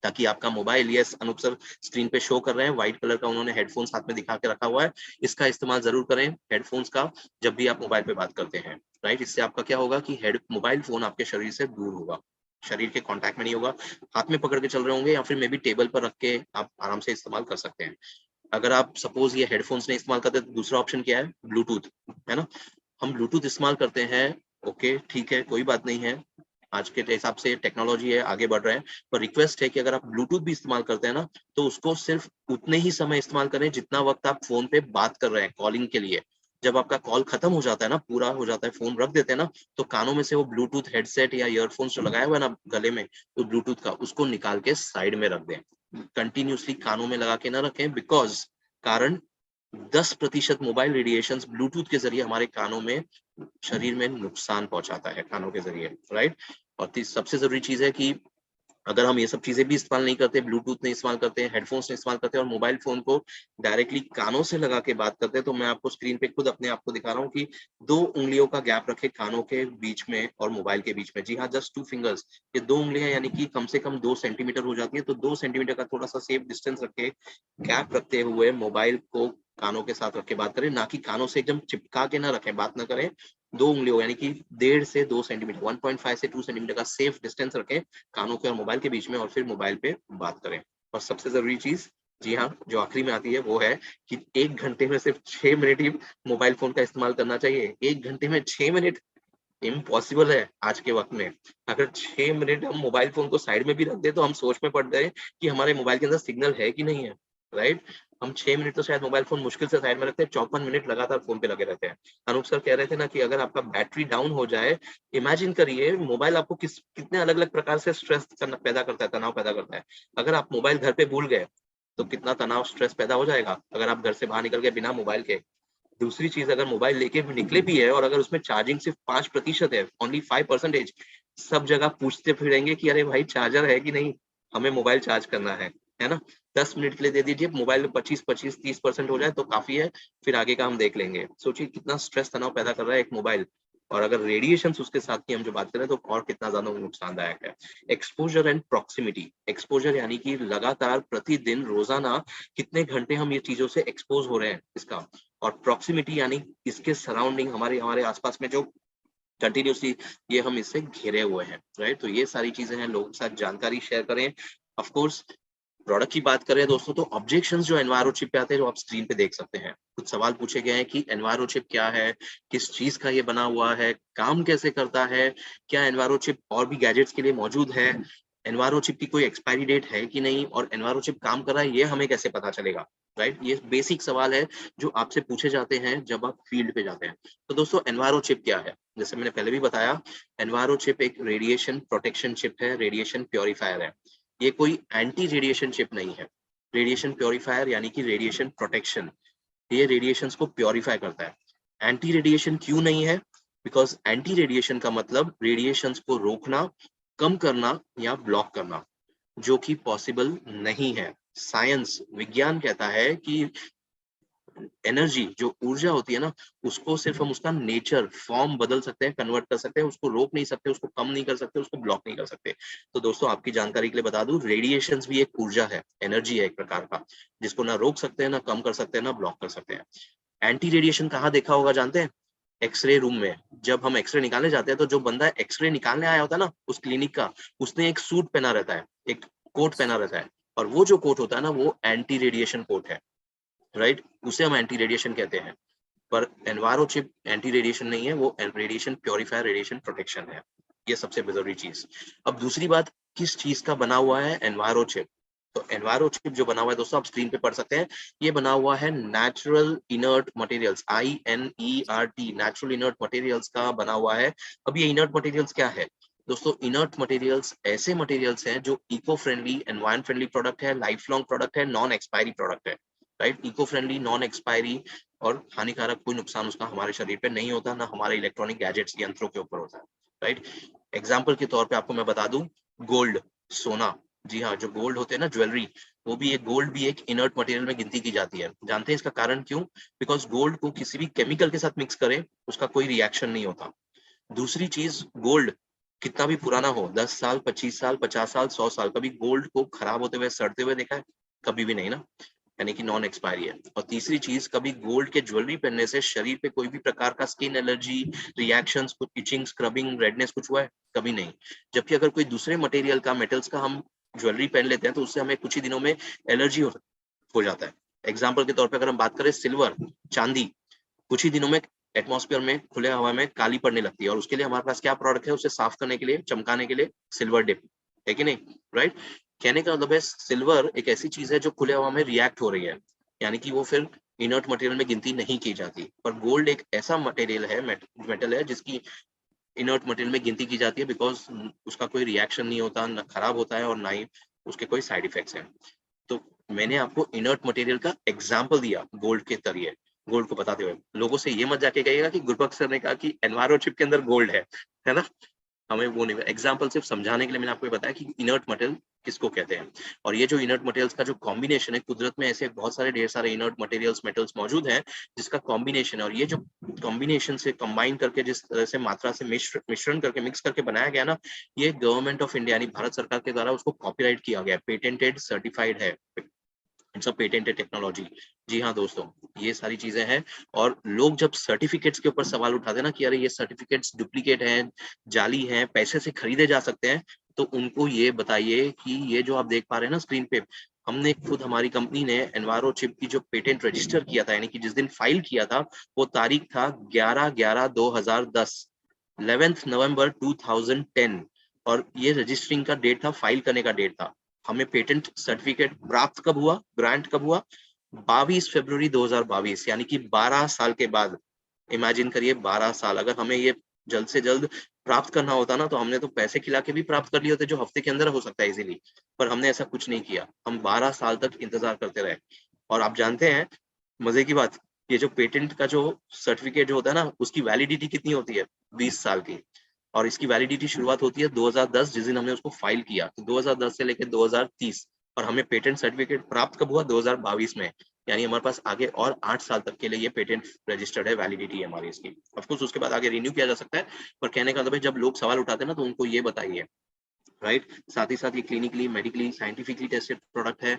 ताकि आपका mobile, yes Anoop sir screen पे शो कर रहे हैं, व्हाइट कलर का उन्होंने हेडफ़ोन्स हाथ में दिखा के रखा हुआ है। इसका इस्तेमाल ज़रूर करें हेडफ़ोन्स का, जब भी आप मोबाइल पे बात करते हैं, राइट? इससे आपका क्या होगा कि हेड मोबाइल फ़ोन आपके शरीर से दूर होगा, शरीर के कॉन्टैक्ट में नहीं होगा, हाथ में पकड़ के चल रहे होंगे या फिर मेबी टेबल पर रख के आप आराम से इस्तेमाल कर सकते हैं। अगर आप सपोज़ ये हेडफ़ोन्स नहीं इस्तेमाल करते तो दूसरा ऑप्शन क्या है? ब्लूटूथ, है ना? हम ब्लूटूथ इस्तेमाल करते हैं, ओके, ठीक है, कोई बात नहीं है। आज के हिसाब से टेक्नोलॉजी है, आगे बढ़ रहे हैं, पर रिक्वेस्ट है कि अगर आप ब्लूटूथ भी इस्तेमाल करते हैं ना, तो उसको सिर्फ़ उतने ही समय इस्तेमाल करें जितना वक़्त आप फ़ोन पे बात कर रहे हैं, कॉलिंग के लिए। जब आपका कॉल खत्म हो जाता है ना, पूरा हो जाता है, फ़ोन रख देते हैं ना, तो कानों में से वो ब्लूटूथ हेडसेट या ईयरफ़ोन्स जो लगाया हुआ है ना गले में, तो ब्लूटूथ का, उसको निकाल के साइड में रख दें। कंटीन्यूअसली कानों में लगा के ना रखें, बिकॉज़ कारण 10% मोबाइल रेडिएशंस ब्लूटूथ के ज़रिए हमारे कानों में, शरीर में नुकसान पहुँचाता है कानों के ज़रिए, राइट? और तीस सबसे ज़रूरी चीज़ है कि अगर हम ये सब चीज़ें भी इस्तेमाल नहीं करते, ब्लूटूथ नहीं इस्तेमाल करते हैं, हेडफ़ोन्स नहीं इस्तेमाल करते और मोबाइल फ़ोन को डायरेक्टली कानों से लगा के बात करते हैं, तो मैं आपको स्क्रीन पे खुद अपने आप को दिखा रहा हूँ कि 2 उँगलियों का गैप रखें कानों के बीच में और मोबाइल के बीच में। जी हाँ, जस्ट 2 फिंगर्स, ये 2 उँगलियाँ यानी कि कम से कम 2 सेंटीमीटर हो जाती है, तो 2 सेंटीमीटर का थोड़ा-सा सेफ डिस्टेंस रख के, गैप रखते हुए मोबाइल को कानों के साथ रख के बात करें, ना कि कानों से एकदम चिपका के ना रखें, बात ना करें। 2 उँगलियों यानी कि 1.5 से 2 सेंटीमीटर, 1.5 से 2 सेंटीमीटर का सेफ डिस्टेंस रखें कानों के और मोबाइल के बीच में, और फिर मोबाइल पे बात करें। और सबसे ज़रूरी चीज़, जी हाँ, जो आखिरी में आती है वो है कि 1 घंटे में सिर्फ़ 6 मिनट ही मोबाइल फ़ोन का इस्तेमाल करना चाहिए। 1 घंटे में 6 मिनट इम्पॉसिबल है आज के वक़्त में। अगर 6 मिनट हम मोबाइल फ़ोन को साइड में भी रख दें, तो हम सोच में पड़ जाएँ कि हमारे मोबाइल के अंदर सिग्नल है कि नहीं है, राइट? हम 6 मिनट तो शायद मोबाइल फ़ोन मुश्किल से साइड में रखते हैं, 54 मिनट लगातार फ़ोन पे लगे रहते हैं। अनूप सर कह रहे थे ना कि अगर आपका बैटरी डाउन हो जाए, इमेजिन करिए मोबाइल आपको कितने अलग-अलग प्रकार से स्ट्रेस पैदा करता है, तनाव पैदा करता है। अगर आप मोबाइल घर पे भूल गए, तो कितना तनाव, स्ट्रेस पैदा हो जाएगा, अगर आप घर से बाहर निकल गए बिना मोबाइल के। दूसरी चीज, अगर मोबाइल लेके भी निकले भी है और अगर उसमें चार्जिंग सिर्फ 5% है, ओनली 5%, सब जगह पूछते फिरेंगे कि अरे भाई चार्जर है कि नहीं, हमें मोबाइल चार्ज करना है ना। 10 मिनट के लिए दे दीजिए, मोबाइल में 25-30% हो जाए तो काफी है, फिर आगे का हम देख लेंगे। सोचिए कितना स्ट्रेस तनाव पैदा कर रहा है एक मोबाइल, और अगर रेडिएशन उसके साथ की हम जो बात करें तो और कितना ज्यादा नुकसानदायक है। Exposure and proximity. एक्सपोजर यानी कि लगातार प्रतिदिन रोजाना कितने घंटे हम ये चीजों से एक्सपोज हो रहे हैं इसका, और प्रॉक्सिमिटी यानी इसके सराउंडिंग, हमारे हमारे आसपास में जो कंटिन्यूसली ये हम इससे घिरे हुए हैं, राइट। तो ये सारी चीजें हैं, लोगों के साथ जानकारी शेयर करें। ऑफ कोर्स प्रोडक्ट की बात करें दोस्तों, तो ऑब्जेक्शंस जो एनवायरो चिप पे आते हैं, जो आप स्क्रीन पे देख सकते हैं, कुछ सवाल पूछे गए हैं कि एनवायरो चिप क्या है, किस चीज का ये बना हुआ है, काम कैसे करता है, क्या एनवायरो चिप और भी गैजेट्स के लिए मौजूद है, एनवायरो चिप की कोई एक्सपायरी डेट है कि नहीं, और एनवायरो चिप काम कर रहा है ये हमें कैसे पता चलेगा, राइट। ये बेसिक सवाल है जो आपसे पूछे जाते हैं जब आप फील्ड पे जाते हैं। तो दोस्तों एनवायरो चिप क्या है, जैसे मैंने पहले भी बताया, एनवायरो चिप एक रेडिएशन प्रोटेक्शन चिप है, रेडिएशन प्योरीफायर है। ये कोई एंटी रेडिएशन चिप नहीं है। रेडिएशन प्योरीफायर यानी कि रेडिएशन प्रोटेक्शन, ये रेडिएशंस को प्योरीफाई करता है। एंटी रेडिएशन क्यों नहीं है? बिकॉज एंटी रेडिएशन का मतलब रेडिएशंस को रोकना, कम करना या ब्लॉक करना, जो कि पॉसिबल नहीं है। साइंस, विज्ञान कहता है कि एनर्जी जो ऊर्जा होती है ना, उसको सिर्फ हम उसका नेचर फॉर्म बदल सकते हैं, कन्वर्ट कर सकते हैं, उसको रोक नहीं सकते, उसको कम नहीं कर सकते, उसको ब्लॉक नहीं कर सकते। तो दोस्तों आपकी जानकारी के लिए बता दूं, रेडिएशंस भी एक ऊर्जा है, एनर्जी है एक प्रकार का, जिसको ना रोक सकते हैं, ना कम कर सकते हैं, ना ब्लॉक कर सकते हैं। एंटी रेडिएशन कहाँ देखा होगा जानते हैं? एक्सरे रूम में। जब हम एक्सरे निकालने जाते हैं तो जो बंदा एक्सरे निकालने आया होता है ना उस क्लिनिक का, उसने एक सूट पहना रहता है, एक कोट पहना रहता है, और वो जो कोट होता है ना वो एंटी रेडिएशन कोट है, राइट। उसे हम एंटी रेडिएशन कहते हैं। पर एनवायरो चिप एंटी रेडिएशन नहीं है, वो रेडिएशन प्योरीफायर, रेडिएशन प्रोटेक्शन है। ये सबसे जरूरी चीज। अब दूसरी बात, किस चीज का बना हुआ है एनवायरो चिप? तो एनवायरो चिप जो बना हुआ है दोस्तों, आप स्क्रीन पे पढ़ सकते हैं, ये बना हुआ है natural inert materials, INERT, natural inert materials का बना हुआ है। अब ये इनर्ट मटेरियल्स क्या है दोस्तों? इनर्ट मटेरियल्स ऐसे मटेरियल्स हैं जो eco friendly, environment friendly product है, लाइफ लॉन्ग प्रोडक्ट है, नॉन एक्सपायरी प्रोडक्ट है, right. Eco friendly, non expiry और हानिकारक, कोई नुकसान उसका हमारे शरीर पे नहीं होता, ना हमारे इलेक्ट्रॉनिक गैजेट्स यंत्रों के ऊपर होता है, राइट। एग्जाम्पल के तौर पे आपको मैं बता दूं, गोल्ड, सोना, जी हाँ, जो गोल्ड होते हैं ना, ज्वेलरी, वो भी एक, गोल्ड भी एक इनर्ट मटेरियल में गिनती की जाती है। जानते हैं इसका कारण क्यों? बिकॉज गोल्ड को किसी भी केमिकल के साथ मिक्स करें उसका कोई रिएक्शन नहीं होता। दूसरी चीज, गोल्ड कितना भी पुराना हो, 10 साल, 25 साल, 50 साल, 100 साल, कभी गोल्ड को खराब होते हुए, सड़ते हुए देखा है? कभी भी नहीं ना, यानी कि नॉन एक्सपायरी है। और तीसरी चीज, कभी गोल्ड के ज्वेलरी पहनने से शरीर पे कोई भी प्रकार का स्किन एलर्जी, रिएक्शंस, कुछ इचिंग, स्क्रबिंग, रेडनेस कुछ हुआ है? कभी नहीं। जबकि अगर कोई दूसरे मटेरियल का, मेटल्स का हम ज्वेलरी पहन लेते हैं तो उससे हमें कुछ ही दिनों में एलर्जी हो जाता है। एग्जाम्पल के तौर पर अगर हम बात करें, सिल्वर, चांदी, कुछ ही दिनों में एटमॉस्फेयर में, खुले हवा में काली पड़ने लगती है, और उसके लिए हमारे पास क्या प्रोडक्ट है? उसे साफ करने के लिए, चमकाने के लिए सिल्वर डिप, है कि नहीं, राइट। कहने का मतलब है, सिल्वर एक ऐसी चीज है जो खुले हवा में रिएक्ट हो रही है, यानी कि वो फिर इनर्ट मटेरियल में गिनती नहीं की जाती। पर गोल्ड एक ऐसा मटेरियल है, मेटल है, जिसकी इनर्ट मटेरियल में गिनती की जाती है, बिकॉज उसका कोई रिएक्शन नहीं होता, ना खराब होता है और ना ही उसके कोई साइड इफेक्ट्स हैं। तो मैंने आपको इनर्ट मटेरियल का एग्जाम्पल दिया गोल्ड के जरिए, गोल्ड को बताते हुए। लोगों से ये मत जाके कहिएगा कि गुरबख्श सर ने कहा कि एनवायरो चिप के अंदर गोल्ड है ना। हमें वो नहीं, एग्जाम्पल सिर्फ समझाने के लिए मैंने आपको ये बताया कि इनर्ट मटेरियल किसको कहते हैं। और ये जो इनर्ट मटेरियल्स का जो कॉम्बिनेशन है, कुदरत में ऐसे बहुत सारे, ढेर सारे इनर्ट मटेरियल्स, मेटल्स मौजूद हैं, जिसका कॉम्बिनेशन है, और ये जो कॉम्बिनेशन से कंबाइन करके, जिस तरह से मात्रा से मिश्रण करके, मिक्स करके बनाया गया ना, ये गवर्नमेंट ऑफ इंडिया यानी भारत सरकार के द्वारा उसको कॉपीराइट किया गया है, पेटेंटेड, सर्टिफाइड है, इट्स अ पेटेंटेड टेक्नोलॉजी। जी हाँ दोस्तों, ये सारी चीजें हैं। और लोग जब सर्टिफिकेट्स के ऊपर सवाल उठाते हैं ना कि अरे ये सर्टिफिकेट्स डुप्लीकेट हैं, जाली हैं, पैसे से खरीदे जा सकते हैं, तो उनको ये बताइए कि ये जो आप देख पा रहे हैं ना स्क्रीन पे, हमने खुद, हमारी कंपनी ने एनवायरो चिप की जो पेटेंट रजिस्टर किया था, यानी कि जिस दिन फाइल किया था, वो तारीख था 11/11/2010, 11 नवंबर 2010, और ये रजिस्टरिंग का डेट था, फाइल करने का डेट था। हमें पेटेंट सर्टिफिकेट प्राप्त कब हुआ, ग्रांट कब हुआ? 22 फरवरी 2022, यानी कि 12 साल के बाद। इमेजिन करिए, 12 साल। अगर हमें ये जल्द से जल्द प्राप्त करना होता ना, तो हमने तो पैसे खिला के भी प्राप्त कर लिए होते, जो हफ्ते के अंदर हो सकता है इजीली। पर हमने ऐसा कुछ नहीं किया, हम 12 साल तक इंतजार करते रहे। और आप जानते हैं मजे की बात, ये जो पेटेंट का जो सर्टिफिकेट जो होता है ना, उसकी वैलिडिटी कितनी होती है? 20 साल की। और इसकी वैलिडिटी शुरुआत होती है 2010, जिस दिन हमने उसको फाइल किया, तो 2010 से लेकर 2030, और हमें पेटेंट सर्टिफिकेट प्राप्त कब हुआ? 2022 में। यानी हमारे पास आगे और 8 साल तक के लिए ये पेटेंट रजिस्टर्ड है, वैलिडिटी है हमारी इसकी। ऑफ कोर्स उसके बाद आगे रिन्यू किया जा सकता है, पर कहने का मतलब है जब लोग सवाल उठाते हैं ना, तो उनको ये बताइए, राइट? साथ ही साथ ये clinically, medically, scientifically tested product है।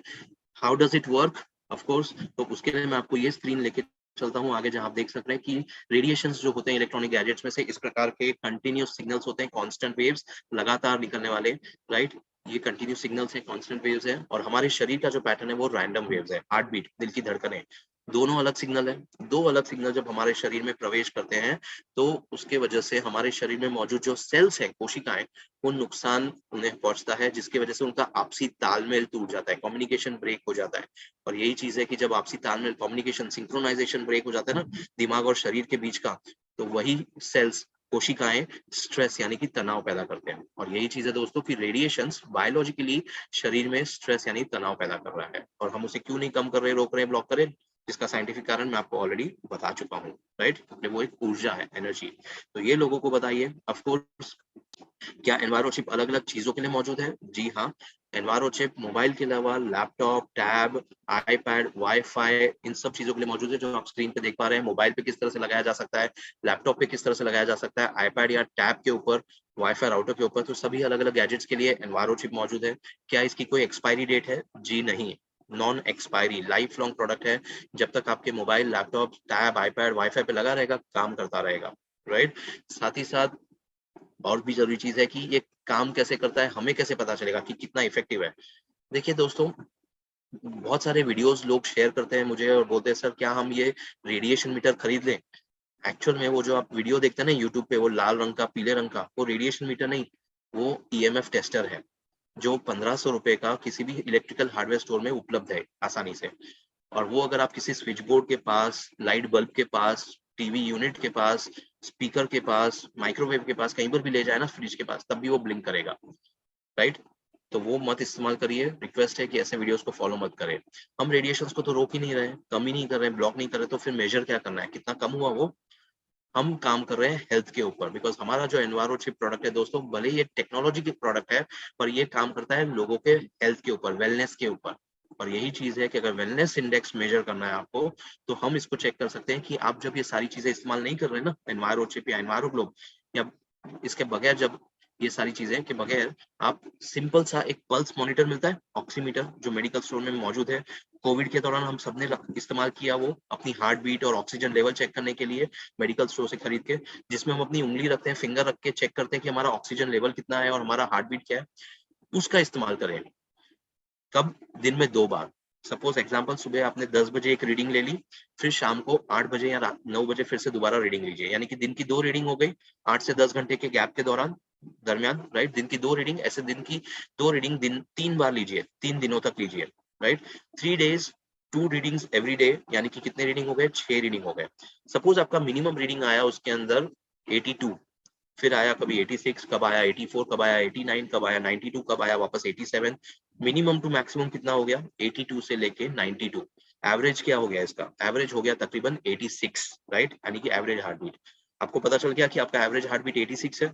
How does it work? Of course, तो उसके लिए मैं आपको ये स्क्रीन लेके चलता हूँ आगे, जहां आप देख सकते हैं कि रेडिएशंस जो होते हैं इलेक्ट्रॉनिक गैजेट्स में से, इस प्रकार के कंटिन्यूस सिग्नल्स होते हैं, कांस्टेंट वेव्स, लगातार निकलने वाले, राइट? ये कंटिन्यू सिग्नल्स है, कांस्टेंट वेव्स है, और हमारे शरीर का जो पैटर्न है वो रैंडम वेव्स है। हार्ट बीट, दिल की धड़कनें, दोनों अलग सिग्नल है। दो अलग सिग्नल जब हमारे शरीर में प्रवेश करते हैं, तो उसके वजह से हमारे शरीर में मौजूद जो सेल्स है, कोशिकाएं, वो नुकसान उन्हें पहुंचता है, जिसकी वजह से उनका आपसी तालमेल टूट जाता है, कम्युनिकेशन ब्रेक हो जाता है। और यही चीज है कि जब आपसी तालमेल, कम्युनिकेशन, सिंक्रोनाइजेशन ब्रेक हो जाता है ना, दिमाग और शरीर के बीच का, तो वही सेल्स, कोशिकाएं, स्ट्रेस यानी कि तनाव पैदा करते हैं। और यही चीज है दोस्तों कि रेडिएशंस बायोलॉजिकली शरीर में स्ट्रेस यानी तनाव पैदा कर रहा है, और हम उसे क्यों नहीं कम कर रहे, रोक रहे, ब्लॉक करें, जिसका साइंटिफिक कारण मैं आपको ऑलरेडी बता चुका हूँ, राइट? वो एक ऊर्जा है, एनर्जी। तो ये लोगों को बताइए। ऑफ कोर्स, क्या एनवायरो चिप अलग अलग चीजों के लिए मौजूद है? जी हाँ, एनवायरो चिप मोबाइल के अलावा लैपटॉप, टैब, आईपैड, वाईफाई, इन सब चीजों के लिए मौजूद है, जो आप स्क्रीन पे देख पा रहे हैं। मोबाइल पे किस तरह से लगाया जा सकता है, लैपटॉप पे किस तरह से लगाया जा सकता है, आईपैड या टैब के ऊपर, वाईफाई राउटर के ऊपर, तो सभी अलग अलग गैजेट्स के लिए एनवायरो चिप मौजूद है। क्या इसकी कोई एक्सपायरी डेट है? जी नहीं, non expiry, life long product है। जब तक आपके mobile, laptop, tab, iPad, wifi पे लगा रहेगा, काम करता रहेगा, राइट? साथ ही साथ और भी जरूरी चीज है कि ये काम कैसे करता है, हमें कैसे पता चलेगा कि कितना इफेक्टिव है। देखिए दोस्तों, बहुत सारे वीडियोस लोग शेयर करते हैं मुझे और बोलते हैं सर क्या हम ये रेडिएशन मीटर खरीद लें? एक्चुअल में वो जो आप वीडियो देखते हैं ना यूट्यूब पे, वो लाल रंग का, पीले रंग का, वो रेडिएशन मीटर नहीं, वो ईएमएफ टेस्टर है, जो 1500 रुपए का किसी भी इलेक्ट्रिकल हार्डवेयर स्टोर में उपलब्ध है आसानी से। और वो अगर आप किसी स्विच बोर्ड के पास, लाइट बल्ब के पास, टीवी यूनिट के पास, स्पीकर के पास, माइक्रोवेव के पास, कहीं पर भी ले जाए ना, फ्रिज के पास, तब भी वो ब्लिंक करेगा, राइट? तो वो मत इस्तेमाल करिए। रिक्वेस्ट है कि ऐसे वीडियोस को फॉलो मत करें। हम रेडिएशंस को तो रोक ही नहीं रहे, कम ही नहीं कर रहे, ब्लॉक नहीं कर रहे, तो फिर मेजर क्या करना है, कितना कम हुआ वो? हम काम कर रहे हैं हेल्थ के ऊपर, बिकॉज हमारा जो एनवायरो चिप प्रोडक्ट है दोस्तों, भले ही एक टेक्नोलॉजी की प्रोडक्ट है, पर ये काम करता है लोगों के हेल्थ के ऊपर, वेलनेस के ऊपर। और यही चीज है कि अगर वेलनेस इंडेक्स मेजर करना है आपको, तो हम इसको चेक कर सकते हैं कि आप जब ये सारी चीजें इस्तेमाल नहीं कर रहे हैं ना, एनवायरो चिप या एनवायरो ग्लोब, या इसके बगैर, जब ये सारी चीजें के बगैर आप सिंपल सा एक पल्स मॉनिटर मिलता है, ऑक्सीमीटर, जो मेडिकल स्टोर में मौजूद है। कोविड के दौरान हम सबने इस्तेमाल किया वो, अपनी हार्ट बीट और ऑक्सीजन लेवल चेक करने के लिए, मेडिकल स्टोर से खरीद के, जिसमें हम अपनी उंगली रखते हैं, फिंगर रख के चेक करते हैं कि हमारा ऑक्सीजन लेवल कितना है और हमारा हार्ट बीट क्या है। उसका इस्तेमाल करें। कब? दिन में 2 बार। सपोज एग्जांपल, सुबह आपने 10 बजे एक रीडिंग ले ली, फिर शाम को 8 बजे या रात 9 बजे फिर से दोबारा रीडिंग लीजिए, यानी कि दिन की 2 रीडिंग हो गई, 8 से 10 घंटे के गैप के दरमियान, राइट? दिन की 2 रीडिंग, ऐसे दिन की 2 रीडिंग दिन 3 बार लीजिए, 3 दिनों तक लीजिए, right? 3 days 2 readings every day, यानी कि कितने रीडिंग हो गए? 6 रीडिंग हो गए। सपोज आपका मिनिमम रीडिंग आया उसके अंदर 82, फिर आया कभी 86, कब आया 84, कब आया 89, कब आया 92, कब आया वापस 87। मिनिमम टू मैक्सिमम कितना हो गया? 82 से लेके 92। एवरेज क्या हो गया इसका? एवरेज हो गया तकरीबन 86, राइट? यानी कि एवरेज हार्ट बीट। आपको पता चल गया कि आपका एवरेज हार्ट बीट 86 है।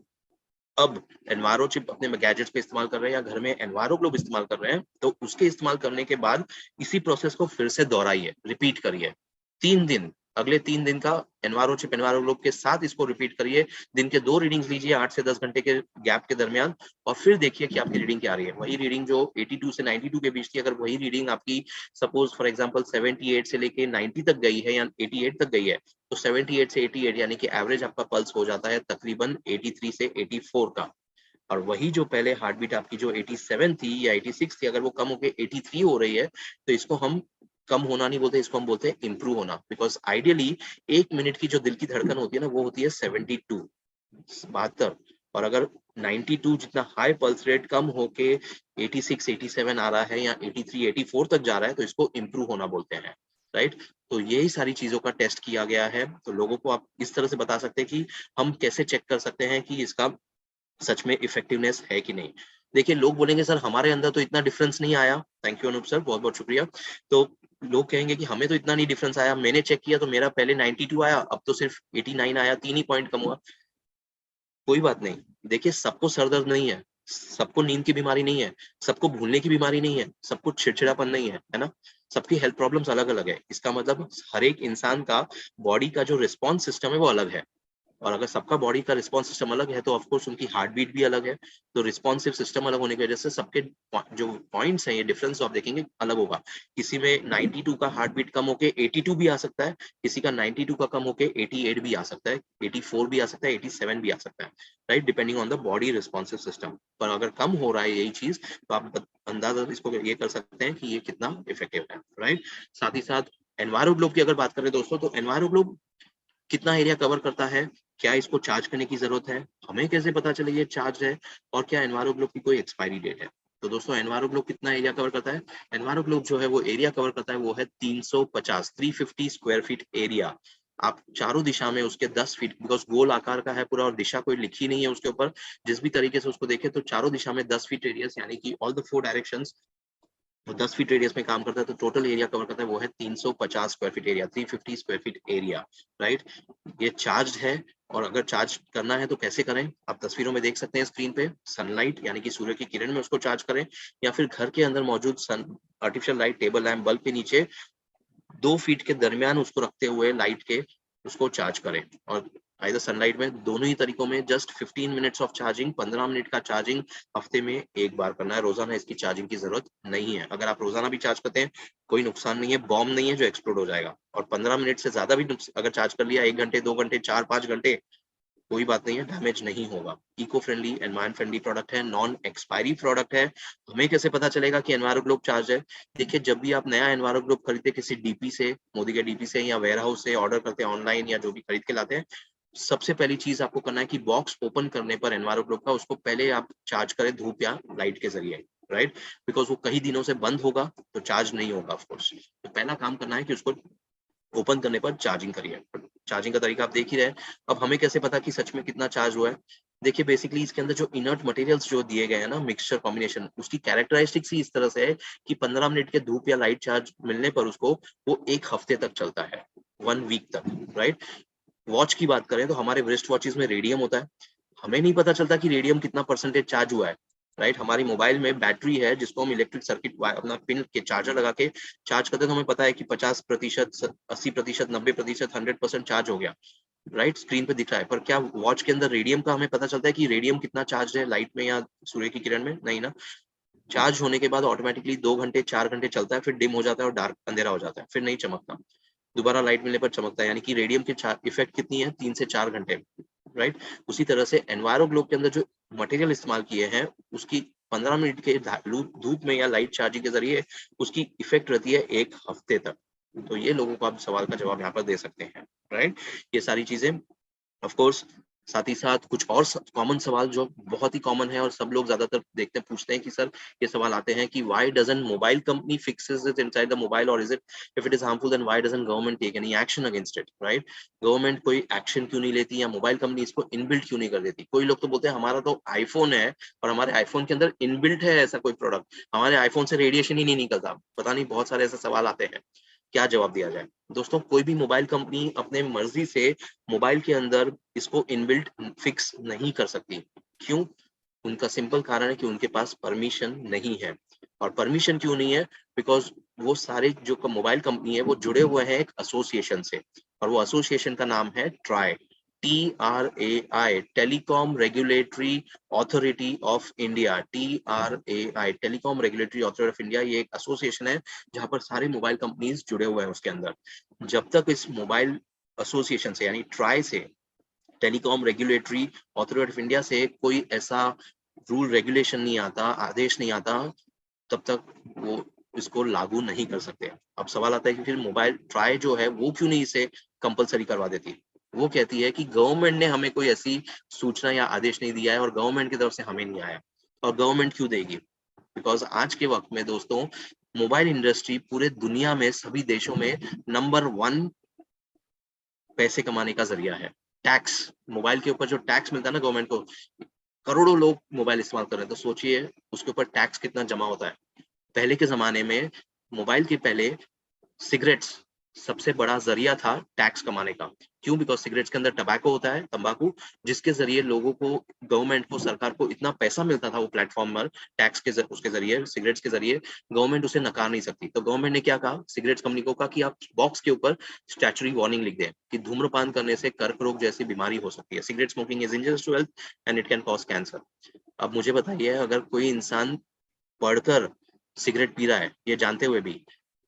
अब एनवायरो चिप अपने गैजेट्स पे इस्तेमाल कर रहे हैं या घर में एनवायरो ग्लोब इस्तेमाल कर रहे हैं, तो उसके इस्तेमाल करने के बाद इसी प्रोसेस को फिर से दोहराइए, रिपीट करिए। 3 दिन, अगले 3 दिन का एनवायरो चिप, एनवायरो ग्लोब के साथ इसको रिपीट करिए। दिन के 2 रीडिंग्स लीजिए 8 से 10 घंटे के गैप के दरमियान, और फिर देखिए कि आपकी रीडिंग क्या आ रही है। वही रीडिंग जो 82 से 92 के बीच थी, अगर वही रीडिंग आपकी सपोज फॉर एग्जांपल 78 से लेके 90 तक गई है या 88 तक गई है, तो 78 से 88 यानी कि एवरेज आपका पल्स हो जाता है तकरीबन 83 से 84 का। और वही जो पहले हार्ट बीट आपकी जो 87 थी या 86 थी, अगर वो कम होकर 83 हो रही है, तो इसको हम कम होना नहीं बोलते, इसको हम बोलते हैं इम्प्रूव होना। बिकॉज आइडियली 1 मिनट की जो दिल की धड़कन होती है ना, वो होती है 72, 72। और अगर 92 जितना हाई पल्स रेट कम होके 86, 87 आ रहा है या 83, 84 तक जा रहा है, तो इसको इम्प्रूव होना बोलते हैं, राइट? तो यही सारी चीजों का टेस्ट किया गया है। तो लोगों को आप इस तरह से बता सकते हैं कि हम कैसे चेक कर सकते हैं कि इसका सच में इफेक्टिवनेस है कि नहीं। देखिए, लोग बोलेंगे सर हमारे अंदर तो इतना डिफरेंस नहीं आया। थैंक यू अनूप सर, बहुत बहुत शुक्रिया। तो लोग कहेंगे कि हमें तो इतना नहीं डिफरेंस आया, मैंने चेक किया तो मेरा पहले 92 आया, अब तो सिर्फ 89 आया, 3 ही पॉइंट कम हुआ। कोई बात नहीं। देखिए, सबको सर दर्द नहीं है, सबको नींद की बीमारी नहीं है, सबको भूलने की बीमारी नहीं है, सबको चिड़चिड़ापन नहीं है ना? सबकी हेल्थ प्रॉब्लम्स अलग-अलग है। इसका मतलब हर एक इंसान का बॉडी का जो रिस्पॉन्स सिस्टम है वो अलग है। और अगर सबका बॉडी का रिस्पॉन्स सिस्टम अलग है तो ऑफ कोर्स उनकी हार्ट बीट भी अलग है। तो रिस्पॉन्सिव सिस्टम अलग होने की वजह से सबके जो पॉइंट्स हैं, ये डिफरेंस आप देखेंगे अलग होगा। किसी में 92 का हार्ट बीट कम होके 82 भी आ सकता है, किसी का 92 का कम होके 88 भी आ सकता है, 84 भी आ सकता है, 87 भी आ सकता है, right? Depending on the body responsive system. पर अगर कम हो रहा है यही चीज, तो आप अंदाजा इसको ये कर सकते हैं कि ये कितना इफेक्टिव है, राइट? साथ ही साथ एनवायरो ग्लोब की अगर बात करें दोस्तों, तो एनवायरो ग्लोब कितना एरिया कवर करता है, क्या इसको चार्ज करने की जरूरत है, हमें कैसे पता चले ये चार्ज है, और क्या एनवायरो ग्लोब की कोई एक्सपायरी डेट है? तो दोस्तों, एनवायरो ग्लोब कितना एरिया कवर करता है? एनवायरो ग्लोब जो है वो एरिया कवर करता है, वो है 350 स्क्वायर फीट एरिया। आप चारों दिशा में उसके 10 फीट, बिकॉज गोल आकार का है पूरा और दिशा कोई लिखी नहीं है उसके ऊपर, जिस भी तरीके से उसको देखें तो चारों दिशा में 10 फीट रेडियस, यानी कि ऑल द 4 डायरेक्शंस वो 10 फीट रेडियस में काम करता है। तो टोटल एरिया कवर करता है वो है 350 square feet area, 350 square feet area, right? ये चार्ज है। और अगर चार्ज करना है तो कैसे करें? आप तस्वीरों में देख सकते हैं स्क्रीन पे, सनलाइट यानी कि सूर्य की किरण में उसको चार्ज करें, या फिर घर के अंदर मौजूद sun artificial light, table lamp, bulb के नीचे 2 फीट के दरमियान उसको रखते हुए लाइट के उसको चार्ज करें। और आइदर सनलाइट में, दोनों ही तरीकों में just 15 minutes of charging, 15 minute का चार्जिंग हफ्ते में एक बार करना है। रोजाना इसकी चार्जिंग की जरूरत नहीं है। अगर आप रोजाना भी चार्ज करते हैं कोई नुकसान नहीं है, बॉम्ब नहीं है जो एक्सप्लोड हो जाएगा। और 15 मिनट से ज्यादा भी अगर चार्ज कर लिया, 1 घंटे, 2 घंटे, 4-5 घंटे, कोई बात नहीं है, डैमेज नहीं होगा। Eco friendly, environment friendly product है, नॉन एक्सपायरी प्रोडक्ट है। हमें कैसे पता चलेगा कि एनवायरो ग्लोब चार्ज है? देखिए, जब भी आप नया एनवायरो ग्लोब खरीदते किसी डीपी से, मोदी के डीपी से या वेयर हाउस से ऑर्डर करते हैं ऑनलाइन, या जो भी खरीद के लाते हैं, सबसे पहली चीज आपको करना है कि बॉक्स ओपन करने पर एनवायरो ग्लोब का, उसको पहले आप चार्ज करें धूप या लाइट के जरिए, राइट? बिकॉज वो कई दिनों से बंद होगा तो चार्ज नहीं होगा ऑफकोर्स। तो पहला काम करना है कि उसको ओपन करने पर चार्जिंग करिए। चार्जिंग का तरीका आप देख ही रहे हैं। अब हमें कैसे पता कि सच में कितना चार्ज हुआ है? देखिए, बेसिकली इसके अंदर जो इनर्ट मटेरियल्स जो दिए गए हैं ना, मिक्सचर कॉम्बिनेशन, उसकी कैरेक्टरिस्टिक्स ही इस तरह से है कि 15 मिनट के धूप या लाइट चार्ज मिलने पर उसको वो 1 हफ्ते तक चलता है, 1 वीक तक, राइट? वॉच की बात करें तो हमारे रिस्ट वॉचेस में रेडियम होता है। हमें नहीं पता चलता कि रेडियम कितना परसेंटेज चार्ज हुआ है, राइट? हमारी मोबाइल में बैटरी है जिसको हम इलेक्ट्रिक सर्किट अपना पिन के चार्जर लगा के चार्ज करते हैं, तो हमें पता है कि 50%, 80%, 90%, 100% चार्ज हो गया, राइट? स्क्रीन पे दिख रहा है। पर क्या वॉच के अंदर रेडियम का हमें पता चलता है कि रेडियम कितना चार्ज है लाइट में या सूर्य की किरण में? नहीं ना। चार्ज होने के बाद ऑटोमेटिकली 2 घंटे, 4 घंटे चलता है, फिर डिम हो जाता है और डार्क, अंधेरा हो जाता है, फिर नहीं चमकता। दोबारा लाइट मिलने पर चमकता है, यानी कि रेडियम की इफेक्ट कितनी है? 3 से 4 घंटे, राइट? उसी तरह से एनवायरो ग्लोब के अंदर जो मटेरियल इस्तेमाल किए हैं, उसकी 15 मिनट के धूप में या लाइट चार्जिंग के जरिए उसकी इफेक्ट रहती है 1 हफ्ते तक। तो ये लोगों को आप सवाल का जवाब यहाँ पर दे सकते हैं, राइट? ये सारी चीजें ऑफ कोर्स। साथ ही साथ कुछ और कॉमन सवाल जो बहुत ही कॉमन है और सब लोग ज्यादातर देखते हैं, पूछते हैं कि सर, ये सवाल आते हैं कि why doesn't mobile company fixes it inside the mobile, और is it, if it is harmful then why doesn't government take any action against it, right? Government कोई एक्शन क्यों नहीं लेती, या मोबाइल कंपनी इसको इनबिल्ट क्यों नहीं कर देती? कोई लोग तो बोलते हैं हमारा तो आईफोन है और हमारे आईफोन के अंदर इनबिल्ट है ऐसा कोई प्रोडक्ट, हमारे आईफोन से रेडिएशन ही नहीं निकलता। पता नहीं, बहुत सारे ऐसे सवाल आते हैं, क्या जवाब दिया जाए? दोस्तों, कोई भी मोबाइल कंपनी अपने मर्जी से मोबाइल के अंदर इसको इनबिल्ट फिक्स नहीं कर सकती। क्यों? उनका सिंपल कारण है कि उनके पास परमिशन नहीं है। और परमिशन क्यों नहीं है? बिकॉज वो सारे जो मोबाइल कंपनी है वो जुड़े हुए हैं एक एसोसिएशन से, और वो एसोसिएशन का नाम है try, TRAI, telecom regulatory authority of India. TRAI, telecom regulatory authority of India, ये एक एसोसिएशन है जहां पर सारे मोबाइल कंपनीज जुड़े हुए हैं उसके अंदर। जब तक इस मोबाइल एसोसिएशन से, यानी ट्राई से, telecom regulatory authority of India से कोई ऐसा रूल रेगुलेशन नहीं आता, आदेश नहीं आता, तब तक वो इसको लागू नहीं कर सकते। अब सवाल आता है कि फिर मोबाइल ट्राई जो है वो क्यों नहीं इसे कंपलसरी करवा देती? वो कहती है कि गवर्नमेंट ने हमें कोई ऐसी सूचना या आदेश नहीं दिया है और गवर्नमेंट की तरफ से हमें नहीं आया। और गवर्नमेंट क्यों देगी? बिकॉज आज के वक्त में दोस्तों, मोबाइल इंडस्ट्री पूरे दुनिया में सभी देशों में नंबर 1 पैसे कमाने का जरिया है। टैक्स, मोबाइल के ऊपर जो टैक्स मिलता है ना गवर्नमेंट को, करोड़ों लोग मोबाइल इस्तेमाल कर रहे हैं, तो सोचिए उसके ऊपर टैक्स कितना जमा होता है। पहले के जमाने में, मोबाइल के पहले सिगरेट्स सबसे बड़ा जरिया था टैक्स कमाने का। क्यों? बिकॉज सिगरेट्स के अंदर टबैको होता है, तंबाकू, जिसके जरिए लोगों को, गवर्नमेंट को, सरकार को इतना पैसा मिलता था वो प्लेटफॉर्म पर टैक्स के उसके जरिए, सिगरेट्स के जरिए, गवर्नमेंट उसे नकार नहीं सकती। तो गवर्नमेंट ने क्या कहा, सिगरेट्स कंपनी को कहा कि आप बॉक्स के ऊपर स्टैचुटरी वार्निंग लिख दें कि धूम्रपान करने से कर्क रोग जैसी बीमारी हो सकती है। Cigarette smoking is injurious to health and it can cause cancer. अब मुझे बताइए, अगर कोई इंसान पढ़कर सिगरेट पी रहा है ये जानते हुए भी,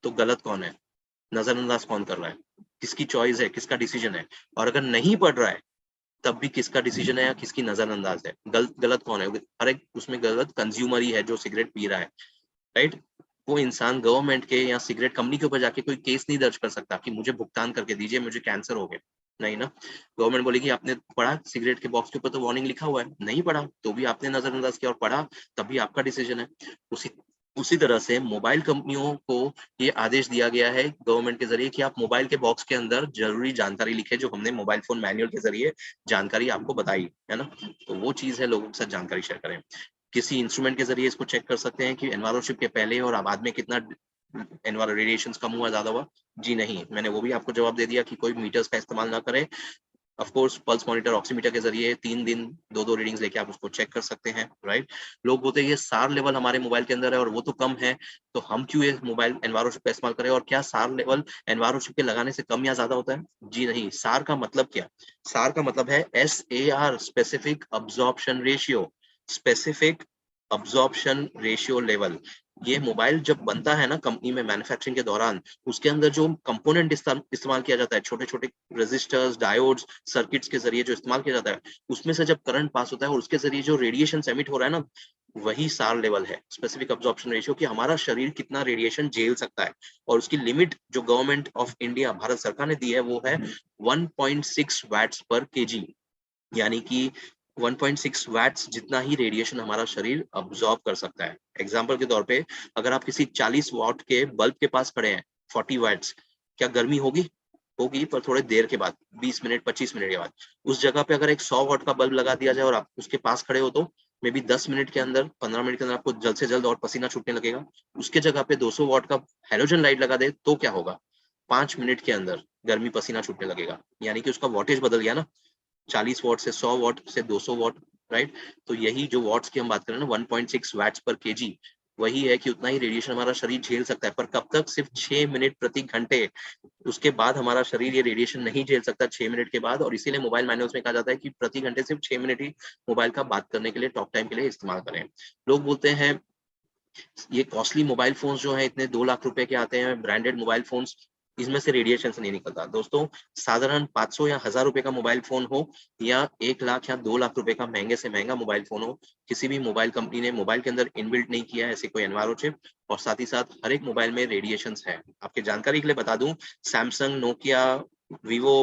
तो गलत कौन है? नजरअंदाज कौन कर रहा है? किसकी चॉइस है, किसका डिसीजन है? और अगर नहीं पढ़ रहा है तब भी किसका डिसीजन है या किसकी नजरअंदाज है? गलत कौन है? हर एक उसमें गलत कंज्यूमर ही है जो सिगरेट पी रहा है, राइट? वो इंसान गवर्नमेंट के या सिगरेट कंपनी के ऊपर जाके कोई केस नहीं दर्ज कर सकता कि मुझे भुगतान करके दीजिए, मुझे कैंसर हो गया। नहीं ना, गवर्नमेंट बोलेगी आपने पढ़ा सिगरेट के बॉक्स के ऊपर तो वार्निंग लिखा हुआ है, नहीं पढ़ा तो भी आपने नजरअंदाज किया, और पढ़ा तब भी आपका डिसीजन है। उसी उसी तरह से मोबाइल कंपनियों को ये आदेश दिया गया है गवर्नमेंट के जरिए कि आप मोबाइल के बॉक्स के अंदर जरूरी जानकारी लिखे, जो हमने मोबाइल फोन मैनुअल के जरिए जानकारी आपको बताई है ना। तो वो चीज है, लोगों के साथ जानकारी शेयर करें। किसी इंस्ट्रूमेंट के जरिए इसको चेक कर सकते हैं कि एनवायरनशिप के पहले और बाद में कितना रेडिएशन कम हुआ, ज्यादा हुआ। जी नहीं, मैंने वो भी आपको जवाब दे दिया कि कोई मीटर्स का इस्तेमाल ना करें। Of course pulse monitor, oximeter के जरिए 3 दिन 2 रीडिंग्स लेके आप उसको चेक कर सकते हैं, राइट। लोग बोलते हैं ये सार लेवल हमारे मोबाइल के अंदर है और वो तो कम है, तो हम क्यों ये मोबाइल एनवायरनशिप का इस्तेमाल करें? और क्या सार लेवल एनवायरनशिप के लगाने से कम या ज्यादा होता है? जी नहीं। सार का मतलब क्या? सार का मतलब है SAR, specific absorption ratio, specific absorption ratio level. ये मोबाइल जब बनता है ना कंपनी में मैन्युफैक्चरिंग के दौरान, उसके अंदर जो कंपोनेंट इस्तेमाल किया जाता है, छोटे छोटे रेजिस्टर्स, डायोड्स, सर्किट्स के जरिए जो इस्तेमाल किया जाता है, उसमें से जब करंट पास होता है और उसके जरिए जो रेडिएशन एमिट हो रहा है ना, वही सार लेवल है, स्पेसिफिक अब्जॉर्प्शन रेशियो, कि हमारा शरीर कितना रेडिएशन झेल सकता है। और उसकी लिमिट जो गवर्नमेंट ऑफ इंडिया, भारत सरकार ने दी है, वो है 1.6 वैट्स पर केजी, यानी कि 1.6 वैट्स जितना ही रेडिएशन हमारा शरीर अब्सॉर्ब कर सकता है। एग्जांपल के तौर पे, अगर आप किसी 40 वॉट के बल्ब के पास खड़े हैं, 40 वैट्स, क्या गर्मी होगी? होगी, पर थोड़े देर के बाद, 20 मिनट 25 मिनट के बाद। उस जगह पे अगर एक 100 वॉट का बल्ब लगा दिया जाए और आप उसके पास खड़े हो, तो मे बी 10 मिनट के अंदर, 15 मिनट के अंदर आपको जल्द से जल्द और पसीना छूटने लगेगा। उसके जगह पे 200 वॉट का हेलोजन लाइट लगा दे तो क्या होगा? 5 मिनट के अंदर गर्मी पसीना छूटने लगेगा, यानी कि उसका वॉटेज बदल गया ना, 40 वॉट से 100 वॉट से 200 वॉट, राइट। तो यही जो वॉट्स की हम बात करें ना, 1.6 वैट्स पर केजी, वही है कि उतना ही रेडिएशन हमारा शरीर झेल सकता है, पर कब तक? सिर्फ 6 मिनट प्रति घंटे। उसके बाद हमारा शरीर ये रेडिएशन नहीं झेल सकता 6 मिनट के बाद, और इसीलिए मोबाइल मैनुअल्स में कहा जाता है कि प्रति घंटे सिर्फ 6 मिनट ही मोबाइल का बात करने के लिए, टॉक टाइम के लिए इस्तेमाल करें। लोग बोलते हैं ये कॉस्टली मोबाइल फोन्स जो है इतने 2 लाख रुपए के आते हैं, ब्रांडेड मोबाइल फोन्स, इसमें से रेडिएशन से नहीं निकलता। दोस्तों, साधारण 500 या 1000 रुपए का मोबाइल फोन हो या 1 लाख या 2 लाख रुपए का महंगे से महंगा मोबाइल फोन हो, किसी भी मोबाइल कंपनी ने मोबाइल के अंदर इनबिल्ट नहीं किया है ऐसे कोई एनवायरो चिप, और साथ ही साथ हर एक मोबाइल में रेडिएशन है। आपके जानकारी के लिए बता दूं, सैमसंग, नोकिया, वीवो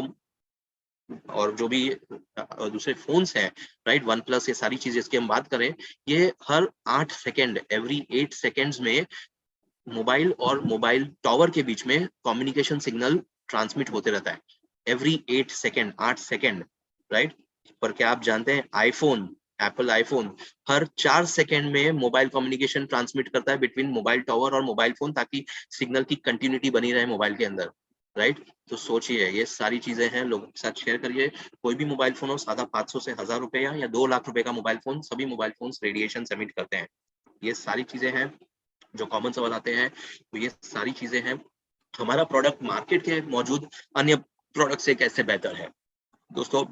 और जो भी दूसरे फोन्स हैं, राइट, वन प्लस, ये सारी चीजें इसकी हम बात करें, ये हर 8 सेकेंड, एवरी 8 सेकेंड्स में मोबाइल और मोबाइल टावर के बीच में कम्युनिकेशन सिग्नल ट्रांसमिट होते रहता है। Every 8 second, 8 second, right. पर क्या आप जानते हैं आईफोन, एप्पल आईफोन हर 4 सेकेंड में मोबाइल कम्युनिकेशन ट्रांसमिट करता है बिटवीन मोबाइल टावर और मोबाइल फोन, ताकि सिग्नल की कंटिन्यूटी बनी रहे मोबाइल के अंदर, राइट। तो सोचिए, ये सारी चीजें हैं, लोगों के साथ शेयर करिए। कोई भी मोबाइल फोन हो, सादा 500 से 1000 रुपया या 2 लाख रुपए का मोबाइल फोन, सभी मोबाइल फोन रेडिएशन एमिट करते हैं। ये सारी चीजें हैं जो कॉमन सवाल आते हैं। तो ये सारी चीजें हैं। हमारा प्रोडक्ट मार्केट के मौजूद अन्य प्रोडक्ट से कैसे बेहतर है? दोस्तों,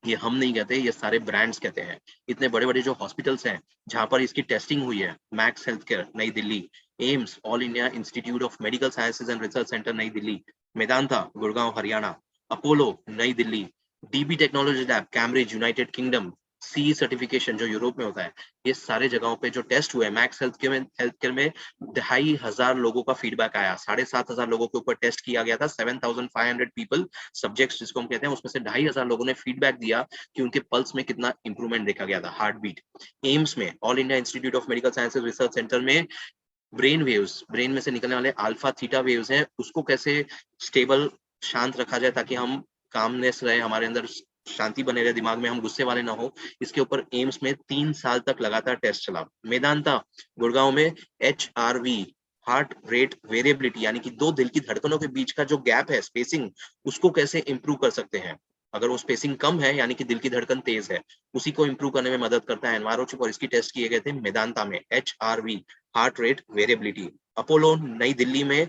ये हम नहीं कहते, ये सारे ब्रांड्स कहते हैं। इतने बड़े बड़े जो हॉस्पिटल्स हैं जहां पर इसकी टेस्टिंग हुई है, max Health Care New Delhi, AIIMS, All India Institute of Medical Sciences and Research Centre New Delhi, Medanta Gurgaon Haryana, Apollo New Delhi, DB technology lab Cambridge United Kingdom, C certification जो यूरोप में होता है, ये सारे जगहों पे जो टेस्ट हुए, मैक्स हेल्थ केयर में 2500 लोगों का फीडबैक आया, 7500 लोगों के ऊपर टेस्ट किया गया था, 7500 पीपल सब्जेक्ट्स जिसको हम कहते हैं, उसमें से 2500 लोगों ने फीडबैक दिया कि उनके पल्स में कितना इंप्रूवमेंट देखा गया था, हार्ट बीट। एम्स में, all India Institute of Medical sciences research centre में, ब्रेन वेव्स, ब्रेन में से निकलने वाले अल्फा थीटा वेव्स हैं, उसको कैसे स्टेबल, शांत रखा जाए ताकि हम कामनेस रहे, हमारे अंदर शांति बने रहे, दिमाग में हम गुस्से वाले ना हो, इसके ऊपर एम्स में 3 साल तक लगातार टेस्ट चला। मेदांता गुड़गांव में HRV, हार्ट रेट वेरिएबिलिटी यानी कि दो दिल की धड़कनों के बीच का जो गैप है, स्पेसिंग, उसको कैसे इंप्रूव कर सकते हैं। अगर वो स्पेसिंग कम है यानी कि दिल की धड़कन तेज है, उसी को इंप्रूव करने में मदद करता है एनवायरो चिप, और इसकी टेस्ट किए गए थे मेदांता में, HRV, heart rate variability. Apollo New Delhi में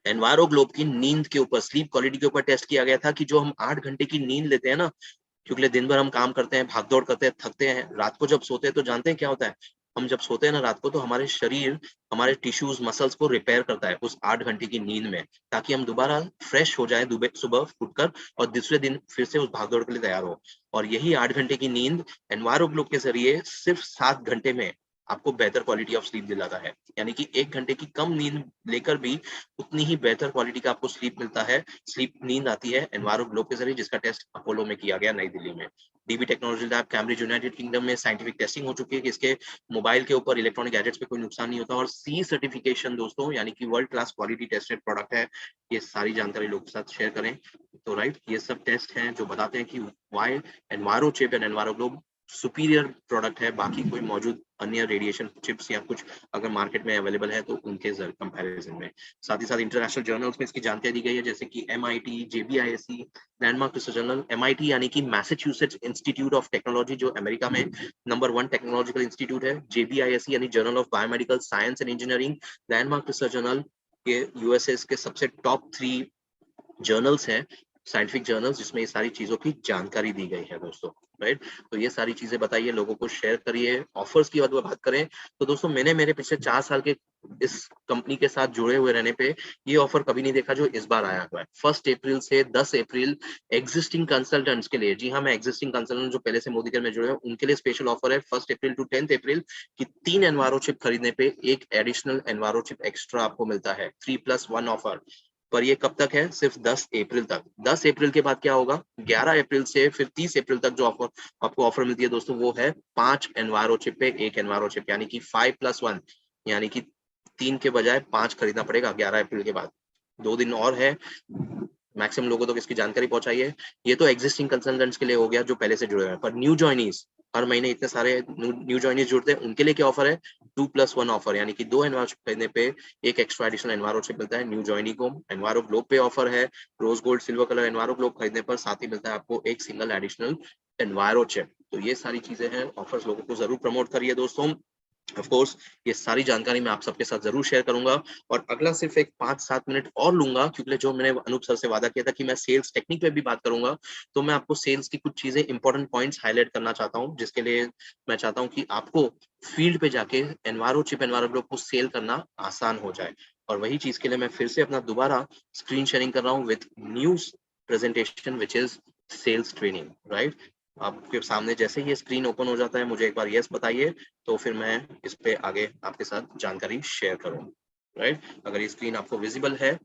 एनवायरो ग्लोब की नींद के ऊपर, स्लीप क्वालिटी के ऊपर टेस्ट किया गया था कि जो हम 8 घंटे की नींद लेते हैं ना, क्योंकि दिन भर हम काम करते हैं, भाग-दौड़ करते हैं, थकते हैं, रात को जब सोते हैं तो जानते हैं क्या होता है? हम जब सोते हैं ना रात को, तो हमारे शरीर, हमारे टिश्यूज़, मसल्स को रिपेयर करता है उस 8 घंटे की नींद में, ताकि हम दोबारा फ्रेश हो जाएँ सुबह उठकर और दूसरे दिन फिर से उस भाग-दौड़ के लिए तैयार हो। और यही 8 घंटे की नींद एनवायरो ग्लोब के ज़रिए सिर्फ 7 घंटे में आपको बेहतर क्वालिटी ऑफ स्लीप दिलाता है। यानी कि 1 घंटे की कम नींद लेकर भी उतनी ही बेहतर क्वालिटी का आपको स्लीप मिलता है, नींद आती है एनवायरो ग्लोब के ज़रिए, जिसका टेस्ट अपोलो में किया गया नई दिल्ली में। DB technology lab Cambridge United kingdom में साइंटिफिक टेस्टिंग हो चुकी है कि इसके मोबाइल के ऊपर, इलेक्ट्रॉनिक गैजेट्स पे कोई नुकसान नहीं होता, और सी सर्टिफिकेशन दोस्तों, यानी कि world class quality tested product है। ये सारी जानकारी लोगों के साथ शेयर करें। तो राइट, ये सब टेस्ट हैं जो बताते हैं कि why enviro chip and enviro globe superior product है बाकी कोई मौजूद अन्य रेडिएशन चिप्स या कुछ अगर मार्केट में अवेलेबल है तो उनके कंपैरिजन में। साथ ही साथ इंटरनेशनल जर्नल्स में इसकी जानकारी दी गई है, जैसे कि MIT, JBISC, landmark research journal. MIT यानी कि मैसाचुसेट्स इंस्टीट्यूट ऑफ टेक्नोलॉजी, जो अमेरिका में नंबर 1 टेक्नोलॉजिकल इंस्टीट्यूट है। JBISC यानी journal of biomedical science and engineering. Landmark research journal ये यूएसए के सबसे टॉप 3 जर्नल्स हैं, साइंटिफिक जर्नल्स, जिसमें ये सारी चीजों की जानकारी दी गई है दोस्तों। राइट, तो ये सारी चीजें बताइए, लोगों को शेयर करिए। ऑफर्स की बात करें तो दोस्तों, मैंने मेरे पिछले 4 साल के इस कंपनी के साथ जुड़े हुए रहने पे ये ऑफर कभी नहीं देखा जो इस बार आया हुआ है। 1 अप्रैल से 10 अप्रैल एग्जिस्टिंग कंसल्टेंट्स के लिए, जी हाँ, मैं एग्जिस्टिंग कंसल्टेंट जो पहले से मोदीकेयर में जुड़े हैं उनके लिए स्पेशल ऑफर है। 1 अप्रैल टू 10 अप्रैल की 3 एनवायरो चिप खरीदने पे एक एडिशनल एनवायरो चिप एक्स्ट्रा आपको मिलता है। 3+1 ऑफर। पर ये कब तक है? सिर्फ 10 अप्रैल तक। 10 अप्रैल के बाद क्या होगा? 11 अप्रैल से फिर 30 अप्रैल तक जो ऑफर आपको ऑफर मिलती है दोस्तों, वो है 5 एनवायरो चिप पे 1 एनवायरो चिप, यानी कि 5+1, यानी कि 3 के बजाय 5 खरीदना पड़ेगा 11 अप्रैल के बाद। 2 दिन और है, मैक्सिमम लोगों तक इसकी जानकारी पहुंचाइए। ये तो एग्जिस्टिंग कंसल्टेंट्स के लिए हो गया जो पहले से जुड़े हुए हैं, पर न्यू जॉइनीज, हर महीने इतने सारे न्यू जॉइनीज जुड़ते हैं, उनके लिए क्या ऑफर है? 2+1 ऑफर, यानी कि 2 एनवायरो चिप खरीदने पे एक एक्स्ट्रा एडिशनल एनवायरो चिप मिलता है न्यू जॉइनी को। एनवायरो ग्लोब पे ऑफर है, rose gold silver colour enviro globe खरीदने पर साथ ही मिलता है आपको एक सिंगल एडिशनल एनवायरो चिप। तो ये सारी चीजें हैं, ऑफर्स लोगों को जरूर प्रमोट करिए दोस्तों। ऑफ कोर्स ये सारी जानकारी मैं आप सबके साथ जरूर शेयर करूंगा, और अगला सिर्फ एक 5-7 मिनट और लूंगा, क्योंकि जो मैंने अनूप सर से वादा किया था कि मैं सेल्स टेक्निक पे भी बात करूंगा, तो मैं आपको सेल्स की कुछ चीजें, इंपॉर्टेंट पॉइंट्स हाईलाइट करना चाहता हूं, जिसके लिए मैं चाहता हूं कि आपको फील्ड पे जाके एनवायरो चिप, एनवायरो ग्लोब को सेल करना आसान हो जाए। और वही चीज के लिए मैं फिर से अपना दोबारा स्क्रीन शेयरिंग कर रहा हूँ with new presentation which is sales training. Right, आपके सामने जैसे ही ये स्क्रीन ओपन हो जाता है, मुझे एक बार यस बताइए, तो फिर मैं इस पे आगे आपके साथ जानकारी शेयर करूँ। राइट, अगर ये स्क्रीन आपको विजिबल है?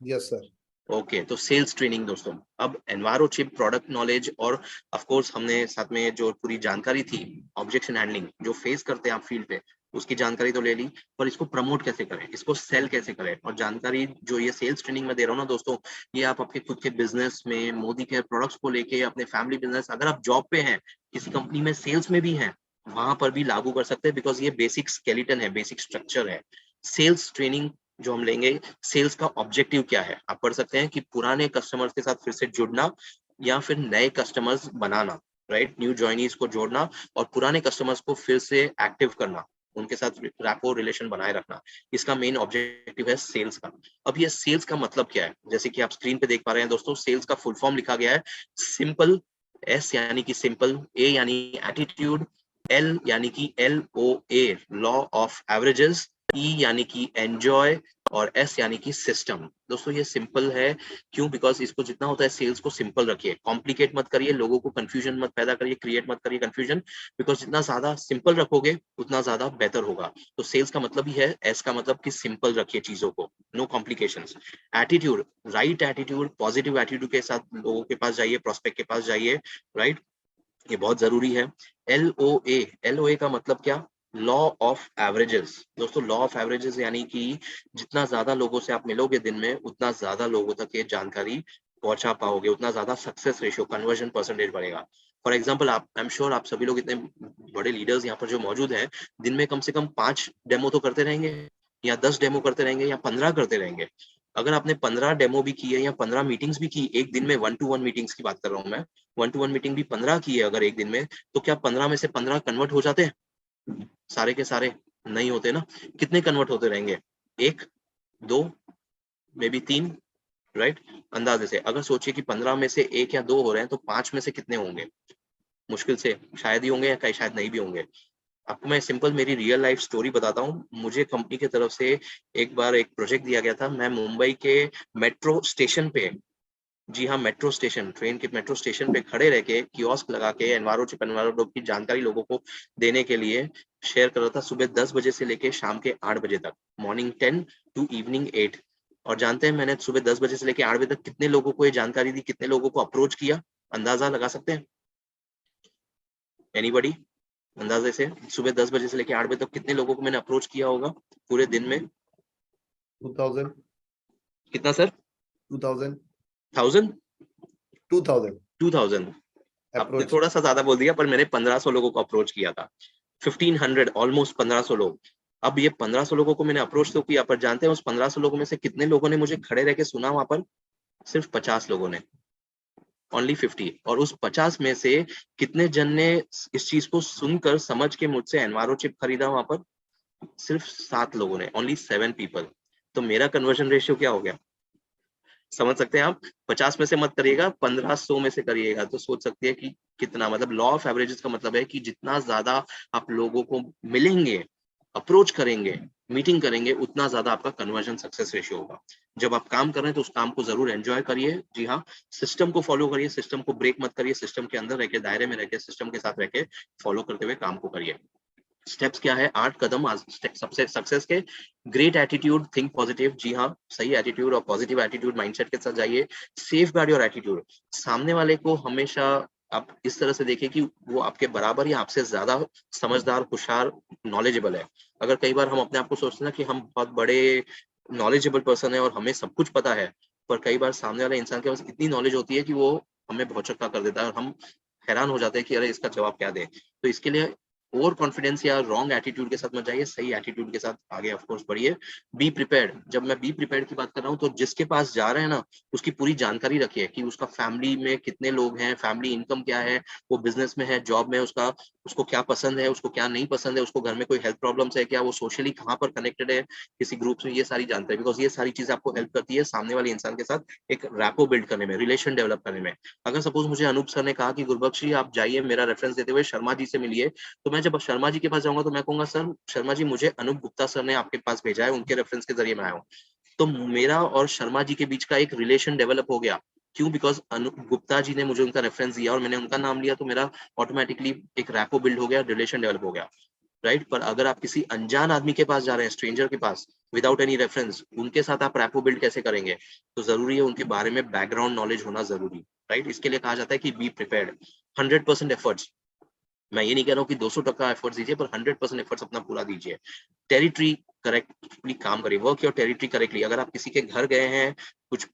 Yes sir. ओके, तो सेल्स ट्रेनिंग दोस्तों, अब एनवायरो चिप प्रोडक्ट नॉलेज, और ऑफ कोर्स हमने साथ में जो पूरी जानकारी थी, ऑब्जेक्शन हैंडलिंग जो फेस करते हैं आप फील्ड पे, उसकी जानकारी तो ले ली, पर इसको प्रमोट कैसे करें, इसको सेल कैसे करें, और जानकारी जो ये सेल्स ट्रेनिंग में दे रहा हूँ ना दोस्तों, ये आप आपके खुद के बिजनेस में, मोदी केयर प्रोडक्ट्स को लेके, अपने फैमिली बिजनेस, अगर आप जॉब पे हैं, किसी कंपनी में सेल्स में भी हैं, वहां पर भी लागू कर सकते हैं, बिकॉज ये बेसिक स्केलेटन है, बेसिक स्ट्रक्चर है। सेल्स ट्रेनिंग जो हम लेंगे, सेल्स का ऑब्जेक्टिव क्या है, आप पढ़ सकते हैं कि पुराने कस्टमर्स के साथ फिर से जुड़ना या फिर नए कस्टमर्स बनाना। राइट, न्यू जॉइनीज को जोड़ना और पुराने कस्टमर्स को फिर से एक्टिव करना, उनके साथ रैपो रिलेशन बनाए रखना, इसका मेन ऑब्जेक्टिव है सेल्स का। अब ये सेल्स का मतलब क्या है? जैसे कि आप स्क्रीन पे देख पा रहे हैं दोस्तों, सेल्स का फुल फॉर्म लिखा गया है सिंपल, एस यानी कि सिंपल, ए यानी एटीट्यूड, एल यानी कि LOA, लॉ ऑफ एवरेजेस, ई यानी कि एंजॉय, और एस यानी कि सिस्टम। दोस्तों ये सिंपल है, क्यों? बिकॉज इसको जितना होता है सेल्स को सिंपल रखिए, कॉम्प्लिकेट मत करिए, लोगों को कंफ्यूजन मत पैदा करिए, क्रिएट मत करिए कंफ्यूजन, बिकॉज जितना ज्यादा सिंपल रखोगे उतना ज्यादा बेहतर होगा। तो सेल्स का मतलब ही है, एस का मतलब कि सिंपल रखिए चीजों को, no complications. Attitude, right attitude, positive attitude के साथ लोगों के पास जाइए, प्रोस्पेक्ट के पास जाइए। राइट, ये बहुत जरूरी है। LOA का मतलब क्या? Law of averages. दोस्तों लॉ ऑफ एवरेजेस यानी कि जितना ज्यादा लोगों से आप मिलोगे दिन में, उतना ज्यादा लोगों तक ये जानकारी पहुंचा पाओगे, उतना ज्यादा सक्सेस रेशियो, कन्वर्जन परसेंटेज बढ़ेगा। फॉर एग्जाम्पल, आप, आई एम श्योर आप सभी लोग, इतने बड़े लीडर्स यहाँ पर जो मौजूद हैं, दिन में कम से कम 5 डेमो तो करते रहेंगे। या 10 डेमो करते रहेंगे या 15 करते रहेंगे? अगर आपने 15 डेमो भी किए या 15 मीटिंग्स भी की एक दिन में, 1 टू 1 मीटिंग्स की बात कर रहा हूँ मैं, 1 टू 1 मीटिंग भी 15 की है अगर एक दिन में, तो क्या 15 में से 15 कन्वर्ट हो जाते हैं? सारे के सारे? नहीं होते ना। कितने कन्वर्ट होते रहेंगे? 1, 2, मे बी 3, राइट? अंदाजे से अगर सोचिए कि 15 में से 1 या 2 हो रहे हैं, तो 5 में से कितने होंगे? मुश्किल से शायद ही होंगे या कहीं शायद नहीं भी होंगे। आपको मैं सिंपल मेरी रियल लाइफ स्टोरी बताता हूँ। मुझे कंपनी की तरफ से एक बार एक प्रोजेक्ट दिया गया था। मैं मुंबई के मेट्रो स्टेशन पे, जी हाँ, मेट्रो स्टेशन, ट्रेन के मेट्रो स्टेशन पे खड़े रह के कियोस्क लगा के एनवायरमेंट की जानकारी लोगों को देने के लिए शेयर कर रहा था, सुबह 10 बजे से लेके शाम के 8 बजे तक, मॉर्निंग 10 टू इवनिंग 8। और जानते हैं मैंने सुबह 10 बजे से लेके 8 बजे तक कितने लोगों को ये जानकारी दी, कितने लोगों को अप्रोच किया? अंदाजा लगा सकते हैं? एनीबॉडी? अंदाजे से सुबह 10 बजे से लेके 8 बजे तक कितने लोगों को मैंने अप्रोच किया होगा पूरे दिन में? 2000 कितना सर? 2000 1000? 2000 2000? आपने अप्रोच। थोड़ा सा ज्यादा बोल दिया, पर मैंने 1500 लोगों को अप्रोच किया था। 1500, ऑलमोस्ट 1500 लोग। अब ये 1500 लोगों को मैंने अप्रोच तो किया, पर जानते हैं उस 1500 लोगों में से कितने लोगों ने मुझे खड़े रह के सुना वहां पर? सिर्फ 50 लोगों ने, ओनली 50। और उस 50 में से कितने जन ने इस चीज को सुनकर समझ के मुझसे एनवायरो चिप खरीदा वहां पर? सिर्फ 7 लोगों ने, ओनली 7 पीपल। तो मेरा कन्वर्जन रेशियो क्या हो गया? समझ सकते हैं आप? 50 में से मत करिएगा, 1500 में से करिएगा, तो सोच सकते हैं कि कितना, मतलब लॉ ऑफ एवरेजेस का मतलब है कि जितना ज्यादा आप लोगों को मिलेंगे, अप्रोच करेंगे, मीटिंग करेंगे, उतना ज्यादा आपका कन्वर्जन सक्सेस रेशियो होगा। जब आप काम कर रहे हैं तो उस काम को जरूर एंजॉय करिए। जी हाँ, सिस्टम को फॉलो करिए, सिस्टम को ब्रेक मत करिए, सिस्टम के अंदर रह के, दायरे में रह के, सिस्टम के साथ रह के फॉलो करते हुए काम को करिए। स्टेप्स क्या है? 8 कदम आज सबसे सक्सेस के। Great attitude, think positive. जी हाँ, सही एटीट्यूड और पॉजिटिव एटीट्यूड माइंडसेट के साथ जाइए। Safe guard your attitude. सामने वाले को हमेशा आप इस तरह से देखिए कि वो आपके बराबर या आपसे ज्यादा समझदार, होशियार, नॉलेजेबल है। अगर कई बार हम अपने आप को सोचते हैं ना कि हम बहुत बड़े नॉलेजेबल पर्सन है और हमें सब कुछ पता है, पर कई बार सामने वाले इंसान के पास इतनी नॉलेज होती है कि वो हमें भौचक्का कर देता है और हम हैरान हो जाते हैं कि अरे इसका जवाब क्या दें। तो इसके लिए ओवर कॉन्फिडेंस या रॉन्ग एटीट्यूड के साथ मत जाइए, सही एटीट्यूड के साथ आगे ऑफ कोर्स बढ़िए। Be prepared. जब मैं बी प्रिपेयर्ड की बात कर रहा हूँ, तो जिसके पास जा रहे हैं ना, उसकी पूरी जानकारी रखिए कि उसका फैमिली में कितने लोग हैं, फैमिली इनकम क्या है, वो बिजनेस में है, जॉब में, उसका उसको क्या पसंद है, उसको क्या नहीं पसंद है, उसको घर में कोई हेल्थ प्रॉब्लम्स है क्या, वो सोशली कहाँ पर कनेक्टेड है, किसी ग्रुप से, ये सारी जानकारी। बिकॉज ये सारी चीजें आपको हेल्प करती है सामने वाले इंसान के साथ एक रैपो बिल्ड करने में, रिलेशन डेवलप करने में। अगर सपोज मुझे अनूप सर ने कहा कि गुरबख्श जी आप जाइए, मेरा रेफरेंस देते हुए शर्मा जी से मिलिए, तो मैं जब शर्मा जी के पास जाऊंगा तो मैं कहूंगा सर, शर्मा जी मुझे अनूप गुप्ता सर ने आपके पास भेजा है, उनके रेफरेंस के जरिए मैं आया हूँ। तो मेरा और शर्मा जी के बीच का एक रिलेशन डेवलप हो गया। क्यों? बिकॉज अनूप गुप्ता जी ने मुझे उनका रेफरेंस दिया और मैंने उनका नाम लिया, तो मेरा ऑटोमेटिकली एक रैपो बिल्ड हो गया, रिलेशन डेवलप हो गया, राइट? पर अगर आप किसी अनजान आदमी के पास जा रहे हैं, स्ट्रेंजर के पास, विदाउट एनी रेफरेंस, उनके साथ आप रैपो बिल्ड कैसे करेंगे? तो जरूरी है उनके बारे में बैकग्राउंड नॉलेज होना जरूरी, राइट? इसके लिए कहा जाता है कि बी प्रिपेयर्ड। 100% एफर्ट्स। मैं ये नहीं कह रहा हूँ कि 200% एफर्ट्स दीजिए, पर 100% एफर्ट्स अपना पूरा दीजिए। टेरिटरी करेक्टली काम करिए, वर्क योर टेरिटरी करेक्टली। अगर आप किसी के घर गए हैं कुछ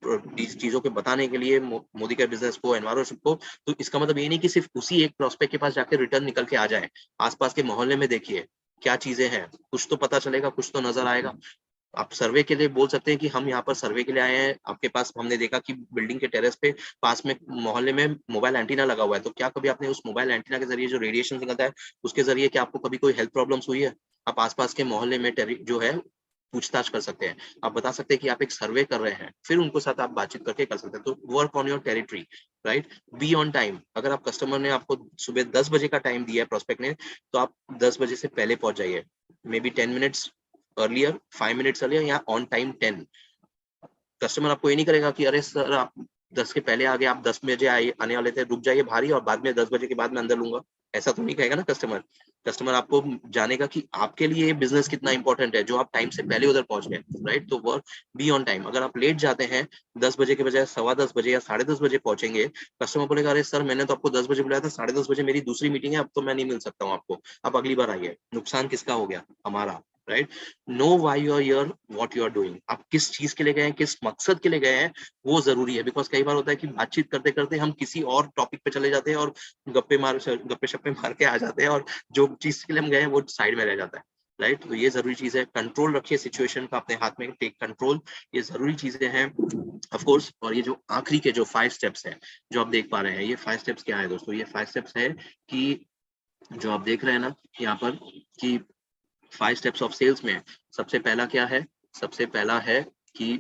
चीजों के बताने के लिए, मोदी के बिजनेस को, एनवायरमेंट को, तो इसका मतलब ये नहीं कि सिर्फ उसी एक प्रोस्पेक्ट के पास जाकर रिटर्न निकल के आ जाए। आसपास के मोहल्ले में देखिए क्या चीजें हैं, कुछ तो पता चलेगा, कुछ तो नजर आएगा। आप सर्वे के लिए बोल सकते हैं कि हम यहाँ पर सर्वे के लिए आए हैं, आपके पास हमने देखा कि बिल्डिंग के टेरेस पे पास में मोहल्ले में मोबाइल एंटीना लगा हुआ है, तो क्या कभी आपने उस मोबाइल एंटीना के जरिए जो रेडिएशन निकलता है उसके जरिए क्या आपको कभी कोई हेल्थ प्रॉब्लम्स हुई है? आप आसपास के मोहल्ले में जो है पूछताछ कर सकते हैं। आप बता सकते हैं कि आप एक सर्वे कर रहे हैं, फिर उनको साथ आप बातचीत करके कर सकते हैं। तो work on your territory, right? Be on time. अगर आप कस्टमर ने आपको सुबह 10 बजे का टाइम दिया है, प्रोस्पेक्ट ने, तो आप 10 बजे से पहले पहुंच जाइए। May be 10 minutes earlier, 5 minutes earlier, या ऑन टाइम 10। कस्टमर आपको ये नहीं करेगा कि अरे सर आप 10 के पहले आ गए, आप 10 बजे आने वाले थे, रुक जाइए बाहर ही, और बाद में 10 बजे के बाद मैं अंदर लूंगा। ऐसा तो नहीं कहेगा ना कस्टमर। कस्टमर आपको जानेगा कि आपके लिए बिजनेस कितना इंपॉर्टेंट है, जो आप टाइम से पहले उधर पहुंच गए, राइट? तो वर्क बी ऑन टाइम। अगर आप लेट जाते हैं, 10 बजे के बजाय 10:15 बजे या 10:30 बजे पहुंचेंगे, कस्टमर बोलेगा अरे सर मैंने तो आपको 10 बजे बुलाया था, 10:30 बजे मेरी दूसरी मीटिंग है, अब तो मैं नहीं मिल सकता हूँ आपको, आप अगली बार आइए। नुकसान किसका हो गया? हमारा, right? No why you are here, what you are doing. आप किस चीज के लिए गए हैं, किस मकसद के लिए गए हैं, वो जरूरी है। बिकॉज कई बार होता है कि बातचीत करते करते हम किसी और टॉपिक पे चले जाते हैं और गप्पे शप्पे मार के आ जाते हैं, और जो चीज के लिए हम गए हैं वो साइड में रह जाता है। राइट। तो ये जरूरी चीज है, कंट्रोल रखिए सिचुएशन का अपने हाथ में, टेक कंट्रोल, ये जरूरी चीजें हैं ऑफ कोर्स। और ये जो आखिरी के जो 5 स्टेप्स हैं जो आप देख पा रहे हैं, ये 5 स्टेप्स क्या है दोस्तों? ये 5 स्टेप्स है कि जो आप देख रहे हैं ना यहाँ पर कि 5 स्टेप्स ऑफ सेल्स में सबसे पहला क्या है? सबसे पहला है कि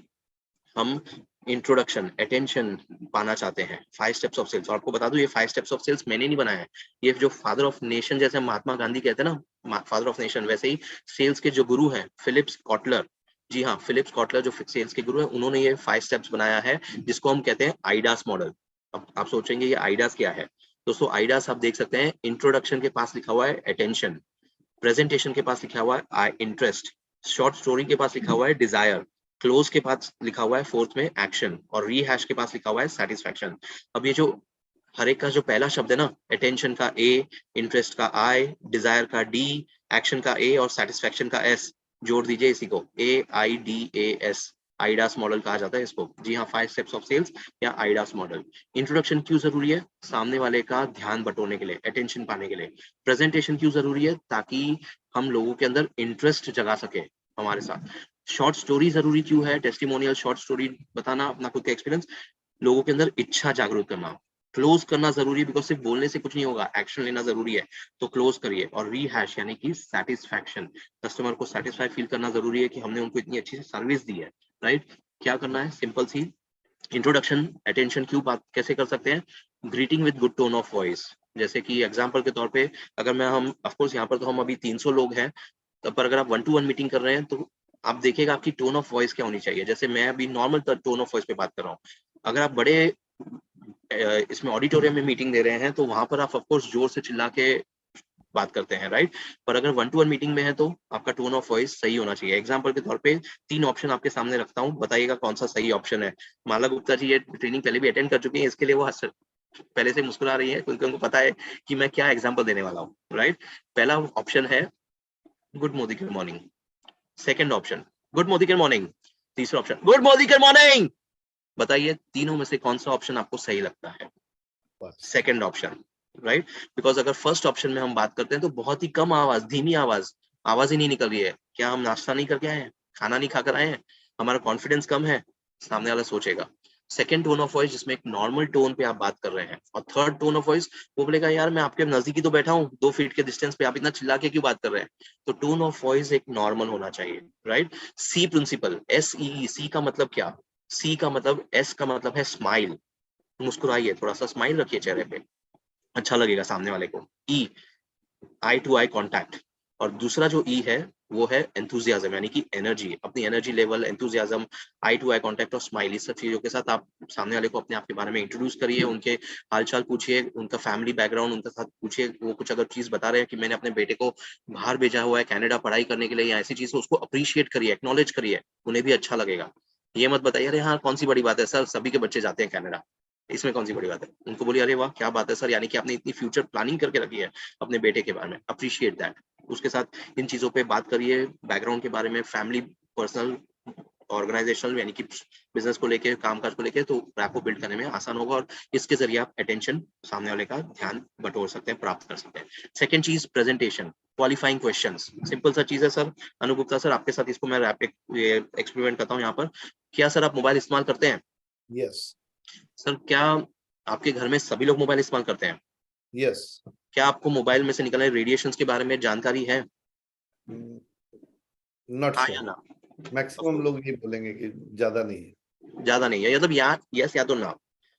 हम इंट्रोडक्शन, अटेंशन पाना चाहते हैं। 5 स्टेप्स ऑफ सेल्स, और आपको बता दूं ये 5 स्टेप्स ऑफ सेल्स मैंने नहीं बनाया है, ये जो फादर ऑफ नेशन, जैसे महात्मा गांधी कहते हैं ना फादर ऑफ नेशन, वैसे ही सेल्स के जो गुरु हैं फिलिप्स कॉटलर, जी हाँ फिलिप्स कॉटलर जो सेल्स के गुरु हैं, उन्होंने ये 5 स्टेप्स बनाया है जिसको हम कहते हैं आइडास मॉडल। अब आप सोचेंगे ये आइडास क्या है? दोस्तों आइडास आप देख सकते हैं, इंट्रोडक्शन के पास लिखा हुआ है अटेंशन, प्रेजेंटेशन के पास लिखा हुआ है इंटरेस्ट, शॉर्ट स्टोरी के पास लिखा हुआ है डिजायर, क्लोज के पास लिखा हुआ है फोर्थ में एक्शन, और रीहैश के पास लिखा हुआ है सेटिस्फैक्शन। अब ये जो हर एक का जो पहला शब्द है ना, अटेंशन का ए, इंटरेस्ट का आई, डिजायर का डी, एक्शन का ए और सेटिस्फैक्शन का एस, जोड़ दीजिए इसी को, AIDAS, आइडास मॉडल कहा जाता है इसको। जी हाँ, 5 स्टेप्स ऑफ सेल्स या आइडास मॉडल। इंट्रोडक्शन क्यों जरूरी है? सामने वाले का ध्यान बटोरने के लिए, अटेंशन पाने के लिए। प्रेजेंटेशन क्यों जरूरी है? ताकि हम लोगों के अंदर इंटरेस्ट जगा सके हमारे साथ। शॉर्ट स्टोरी जरूरी क्यों है? टेस्टिमोनियल शॉर्ट स्टोरी बताना अपना खुद का एक्सपीरियंस, लोगों के अंदर इच्छा जागरूक करना। क्लोज करना जरूरी है, बिकॉज सिर्फ बोलने से कुछ नहीं होगा, एक्शन लेना जरूरी है, तो क्लोज करिए। और रीहैश यानी कि सेटिस्फैक्शन, कस्टमर को सेटिस्फाई फील करना जरूरी है कि हमने उनको इतनी अच्छी सर्विस दी है, राइट। क्या करना है? सिंपल सी इंट्रोडक्शन, अटेंशन क्यों बात कैसे कर सकते हैं? Greeting with good tone of voice, जैसे कि एग्जांपल के तौर पे अगर मैं हम ऑफ कोर्स यहाँ पर तो हम अभी 300 लोग हैं, तब पर अगर आप 1-to-1 मीटिंग कर रहे हैं तो आप देखिएगा आपकी टोन ऑफ वॉइस क्या होनी चाहिए। जैसे मैं अभी नॉर्मल टोन ऑफ वॉइस पे बात कर रहा हूँ, अगर आप बड़े इसमें ऑडिटोरियम में मीटिंग दे रहे हैं तो वहां पर आप ऑफकोर्स जोर से चिल्ला के बात करते हैं, राइट। पर अगर 1-to-1 मीटिंग में है तो आपका टोन ऑफ वॉइस सही होना चाहिए। एग्जांपल के तौर पे 3 ऑप्शन आपके सामने रखता हूँ, बताइएगा कौन सा सही ऑप्शन है। माला गुप्ता जी ये ट्रेनिंग पहले भी अटेंड कर चुकी है, इसके लिए वो पहले से मुस्कुरा रही है क्योंकि उनको पता है कि मैं क्या एग्जाम्पल देने वाला हूँ, राइट। पहला ऑप्शन है good morning, second option good morning, तीसरा ऑप्शन गुड मॉर्निंग। बताइए तीनों में से कौन सा ऑप्शन आपको सही लगता है? Second option, right. बिकॉज अगर फर्स्ट ऑप्शन में हम बात करते हैं तो बहुत ही कम आवाज, धीमी आवाज, आवाज ही नहीं निकल रही है। क्या हम नाश्ता नहीं करके आए हैं? खाना नहीं खाकर आए हैं? हमारा कॉन्फिडेंस कम है? सामने वाला सोचेगा। सेकंड टोन ऑफ वॉइस जिसमें एक नॉर्मल टोन पे आप बात कर रहे हैं, और थर्ड टोन ऑफ वॉइस वो बोलेगा यार मैं आपके नजदीक ही तो बैठा हूँ, 2 फीट के डिस्टेंस पे, आप इतना चिल्ला के क्यों बात कर रहे हैं? तो टोन ऑफ वॉइस एक नॉर्मल होना चाहिए, राइट। सी प्रिंसिपल, SEE, सी का मतलब क्या? सी का मतलब, एस का मतलब है स्माइल, मुस्कुराइए, थोड़ा सा स्माइल रखिए चेहरे पे, अच्छा लगेगा सामने वाले को। ई, आई टू आई कॉन्टैक्ट। और दूसरा जो ई है वो है एंथुजियाज्म, यानी कि एनर्जी, अपनी energy level, enthusiasm, eye to eye contact और स्माइल, इस सब चीजों के साथ आप सामने वाले को अपने आप के बारे में इंट्रोड्यूस करिए, उनके हालचाल पूछिए, उनका फैमिली बैकग्राउंड उनके साथ पूछिए। वो कुछ अगर चीज बता रहे हैं कि मैंने अपने बेटे को बाहर भेजा हुआ है कनाडा पढ़ाई करने के लिए या ऐसी चीज, उसको अप्रिशिएट करिए, एक्नॉलेज करिए, उन्हें भी अच्छा लगेगा। ये मत बताइए अरे हाँ कौन सी बड़ी बात है सर, सभी के बच्चे जाते हैं कनाडा, इसमें कौन सी बड़ी बात है। उनको बोलिए अरे वाह क्या बात है सर, यानी कि आपने इतनी फ्यूचर प्लानिंग करके रखी है अपने बेटे के बारे में, अप्रिशिएट दैट। उसके साथ इन चीजों पे बात करिए, बैकग्राउंड के बारे में, फैमिली, पर्सनल, ऑर्गेनाइजेशनल, यानी कि बिजनेस को लेके, कामकाज को लेके, तो रैपो बिल्ड करने में आसान होगा और इसके जरिए आप अटेंशन, सामने वाले का ध्यान बटोर सकते हैं, प्राप्त कर सकते हैं। सेकंड चीज प्रेजेंटेशन, क्वालिफाइंग क्वेश्चंस, सिंपल सा चीज है सर। अनुगुप्ता सर आपके साथ इसको मैं एक्सपेरिमेंट करता हूँ यहाँ पर। क्या सर आप मोबाइल इस्तेमाल करते हैं? यस। सर क्या आपके घर में सभी लोग मोबाइल इस्तेमाल करते हैं? यस। क्या आपको मोबाइल में से निकलने रेडिएशंस के बारे में जानकारी है? नॉट हाँ सो, या ना? मैक्सिमम लोग ये बोलेंगे कि ज्यादा नहीं है। ज्यादा नहीं है, मतलब या यस या तो ना,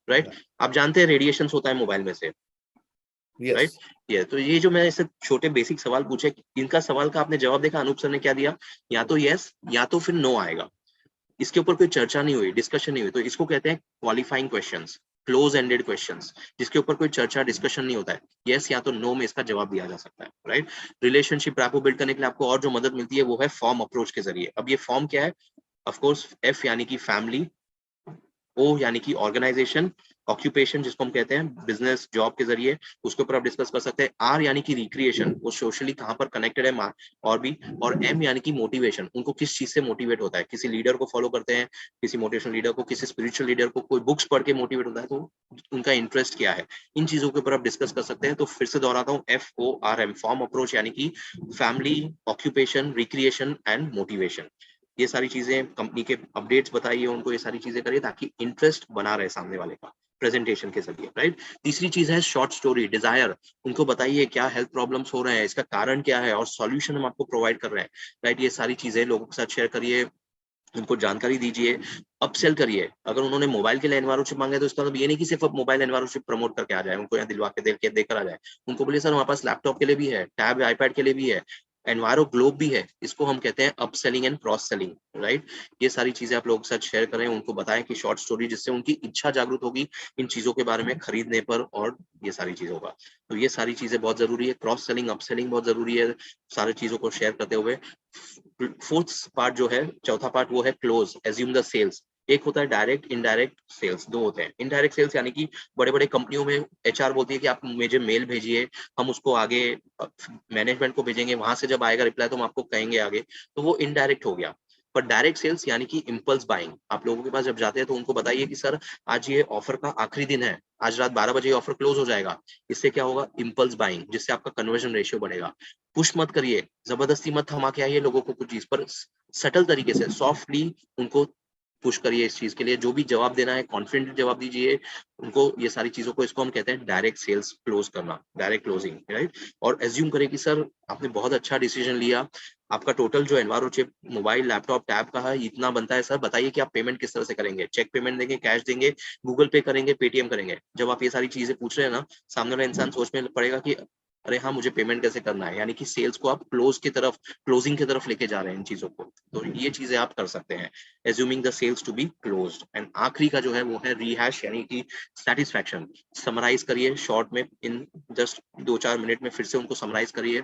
राइट। आप जानते हैं रेडिएशंस होता है मोबाइल में से, राइट। यस। ये तो ये जो मैं ऐसे छोटे बेसिक सवाल पूछे, इनका सवाल का आपने जवाब देखा अनूप सर ने क्या दिया? या तो यस या तो फिर नो आएगा। इसके ऊपर कोई चर्चा नहीं हुई, डिस्कशन नहीं हुई, तो इसको कहते हैं qualifying questions, close ended questions, जिसके ऊपर कोई चर्चा डिस्कशन नहीं होता है। यस या तो नो में इसका जवाब दिया जा सकता है, राइट। रिलेशनशिप रैपो बिल्ड करने के लिए आपको और जो मदद मिलती है वो है फॉर्म अप्रोच के जरिए। अब ये फॉर्म क्या है? ऑफ कोर्स एफ यानी कि फैमिली, ओ यानी कि ऑर्गेनाइजेशन, ऑक्यूपेशन जिसको हम कहते हैं बिजनेस जॉब के जरिए, उसके ऊपर आप डिस्कस कर सकते हैं। आर यानी कि रिक्रिएशन, वो सोशली कहाँ पर कनेक्टेड है और भी। और एम यानी कि मोटिवेशन, उनको किस चीज से मोटिवेट होता है, किसी लीडर को फॉलो करते हैं, किसी मोटिवेशनल लीडर को, किसी स्पिरिचुअल लीडर को, कोई बुक्स पढ़ के मोटिवेट होता है, तो उनका इंटरेस्ट क्या है, इन चीजों के ऊपर आप डिस्कस कर सकते हैं। तो फिर से दोहराता हूँ, FORM, फॉर्म अप्रोच यानी कि family, occupation, recreation and motivation. ये सारी चीजें, कंपनी के अपडेट्स बताइए उनको, ये सारी चीजें करिए ताकि इंटरेस्ट बना रहे सामने वाले का प्रेजेंटेशन के जरिए, राइट। तीसरी चीज है शॉर्ट स्टोरी, डिजायर, उनको बताइए क्या हेल्थ प्रॉब्लम्स हो रहे हैं, इसका कारण क्या है और सॉल्यूशन हम आपको प्रोवाइड कर रहे हैं, राइट। ये सारी चीजें लोगों के साथ शेयर करिए, उनको जानकारी दीजिए, अपसेल करिए। अगर उन्होंने मोबाइल के लिए एनवायरनशिप मांगे तो इसका मतलब ये नहीं कि सिर्फ आप मोबाइल एनवायरनशिप प्रमोट करके आ जाए, उनको यहाँ दिलवा के देकर आ जाए। उनको बोलिए सर हमारे पास लैपटॉप के लिए भी है, टैब आईपैड के लिए भी है, एनवायरो ग्लोब भी है, इसको हम कहते हैं upselling and cross selling, right. ये सारी चीजें आप लोगों के साथ शेयर करें, उनको बताएं कि शॉर्ट स्टोरी, जिससे उनकी इच्छा जागृत होगी इन चीजों के बारे में खरीदने पर, और ये सारी चीजों का। तो ये सारी चीजें बहुत जरूरी है, क्रॉस सेलिंग, अपसेलिंग बहुत जरूरी है, सारी चीजों को शेयर करते हुए। फोर्थ पार्ट जो है, चौथा पार्ट, वो है क्लोज, एज्यूम द सेल्स। एक होता है डायरेक्ट, इनडायरेक्ट सेल्स, दो होते हैं। इनडायरेक्ट सेल्स यानी कि बड़े बड़े कंपनियों में HR बोलती है कि आप मुझे मेल भेजिए, हम उसको आगे मैनेजमेंट को भेजेंगे, वहां से जब आएगा रिप्लाई तो हम आपको कहेंगे आगे, तो वो इनडायरेक्ट हो गया। पर डायरेक्ट सेल्स यानी कि इम्पल्स बाइंग, आप लोगों के पास जब जाते हैं तो उनको बताइए कि सर आज ये ऑफर का आखिरी दिन है, आज रात 12 बजे ऑफर क्लोज हो जाएगा। इससे क्या होगा, इम्पल्स बाइंग, जिससे आपका कन्वर्जन रेशियो बढ़ेगा। पुश मत करिए, जबरदस्ती मत थमा के आइए लोगों को कुछ चीज पर, सटल तरीके से सॉफ्टली उनको पुश करिए इस चीज के लिए। जो भी जवाब देना है कॉन्फिडेंट जवाब दीजिए उनको, ये सारी चीजों को, इसको हम कहते हैं डायरेक्ट सेल्स क्लोज करना, डायरेक्ट क्लोजिंग, राइट। और एज्यूम करें कि सर आपने बहुत अच्छा डिसीजन लिया, आपका टोटल जो enviro chip, mobile, laptop, tab का है, इतना बनता है सर, बताइए कि आप पेमेंट किस तरह से करेंगे, चेक पेमेंट देंगे, कैश देंगे, गूगल पे करेंगे, पेटीएम करेंगे। जब आप ये सारी चीजें पूछ रहे हैं ना, सामने वाला इंसान सोच में पड़ेगा कि अरे हाँ मुझे पेमेंट कैसे करना है, यानी कि सेल्स को आप क्लोजिंग की तरफ लेके जा रहे हैं इन चीजों को। तो ये चीजें आप कर सकते हैं, assuming the sales to be closed. And आखिरी का जो है वो है रीहैश, यानी कि सेटिस्फैक्शन। समराइज करिए शॉर्ट में, इन जस्ट 2-4 मिनट में फिर से उनको समराइज करिए,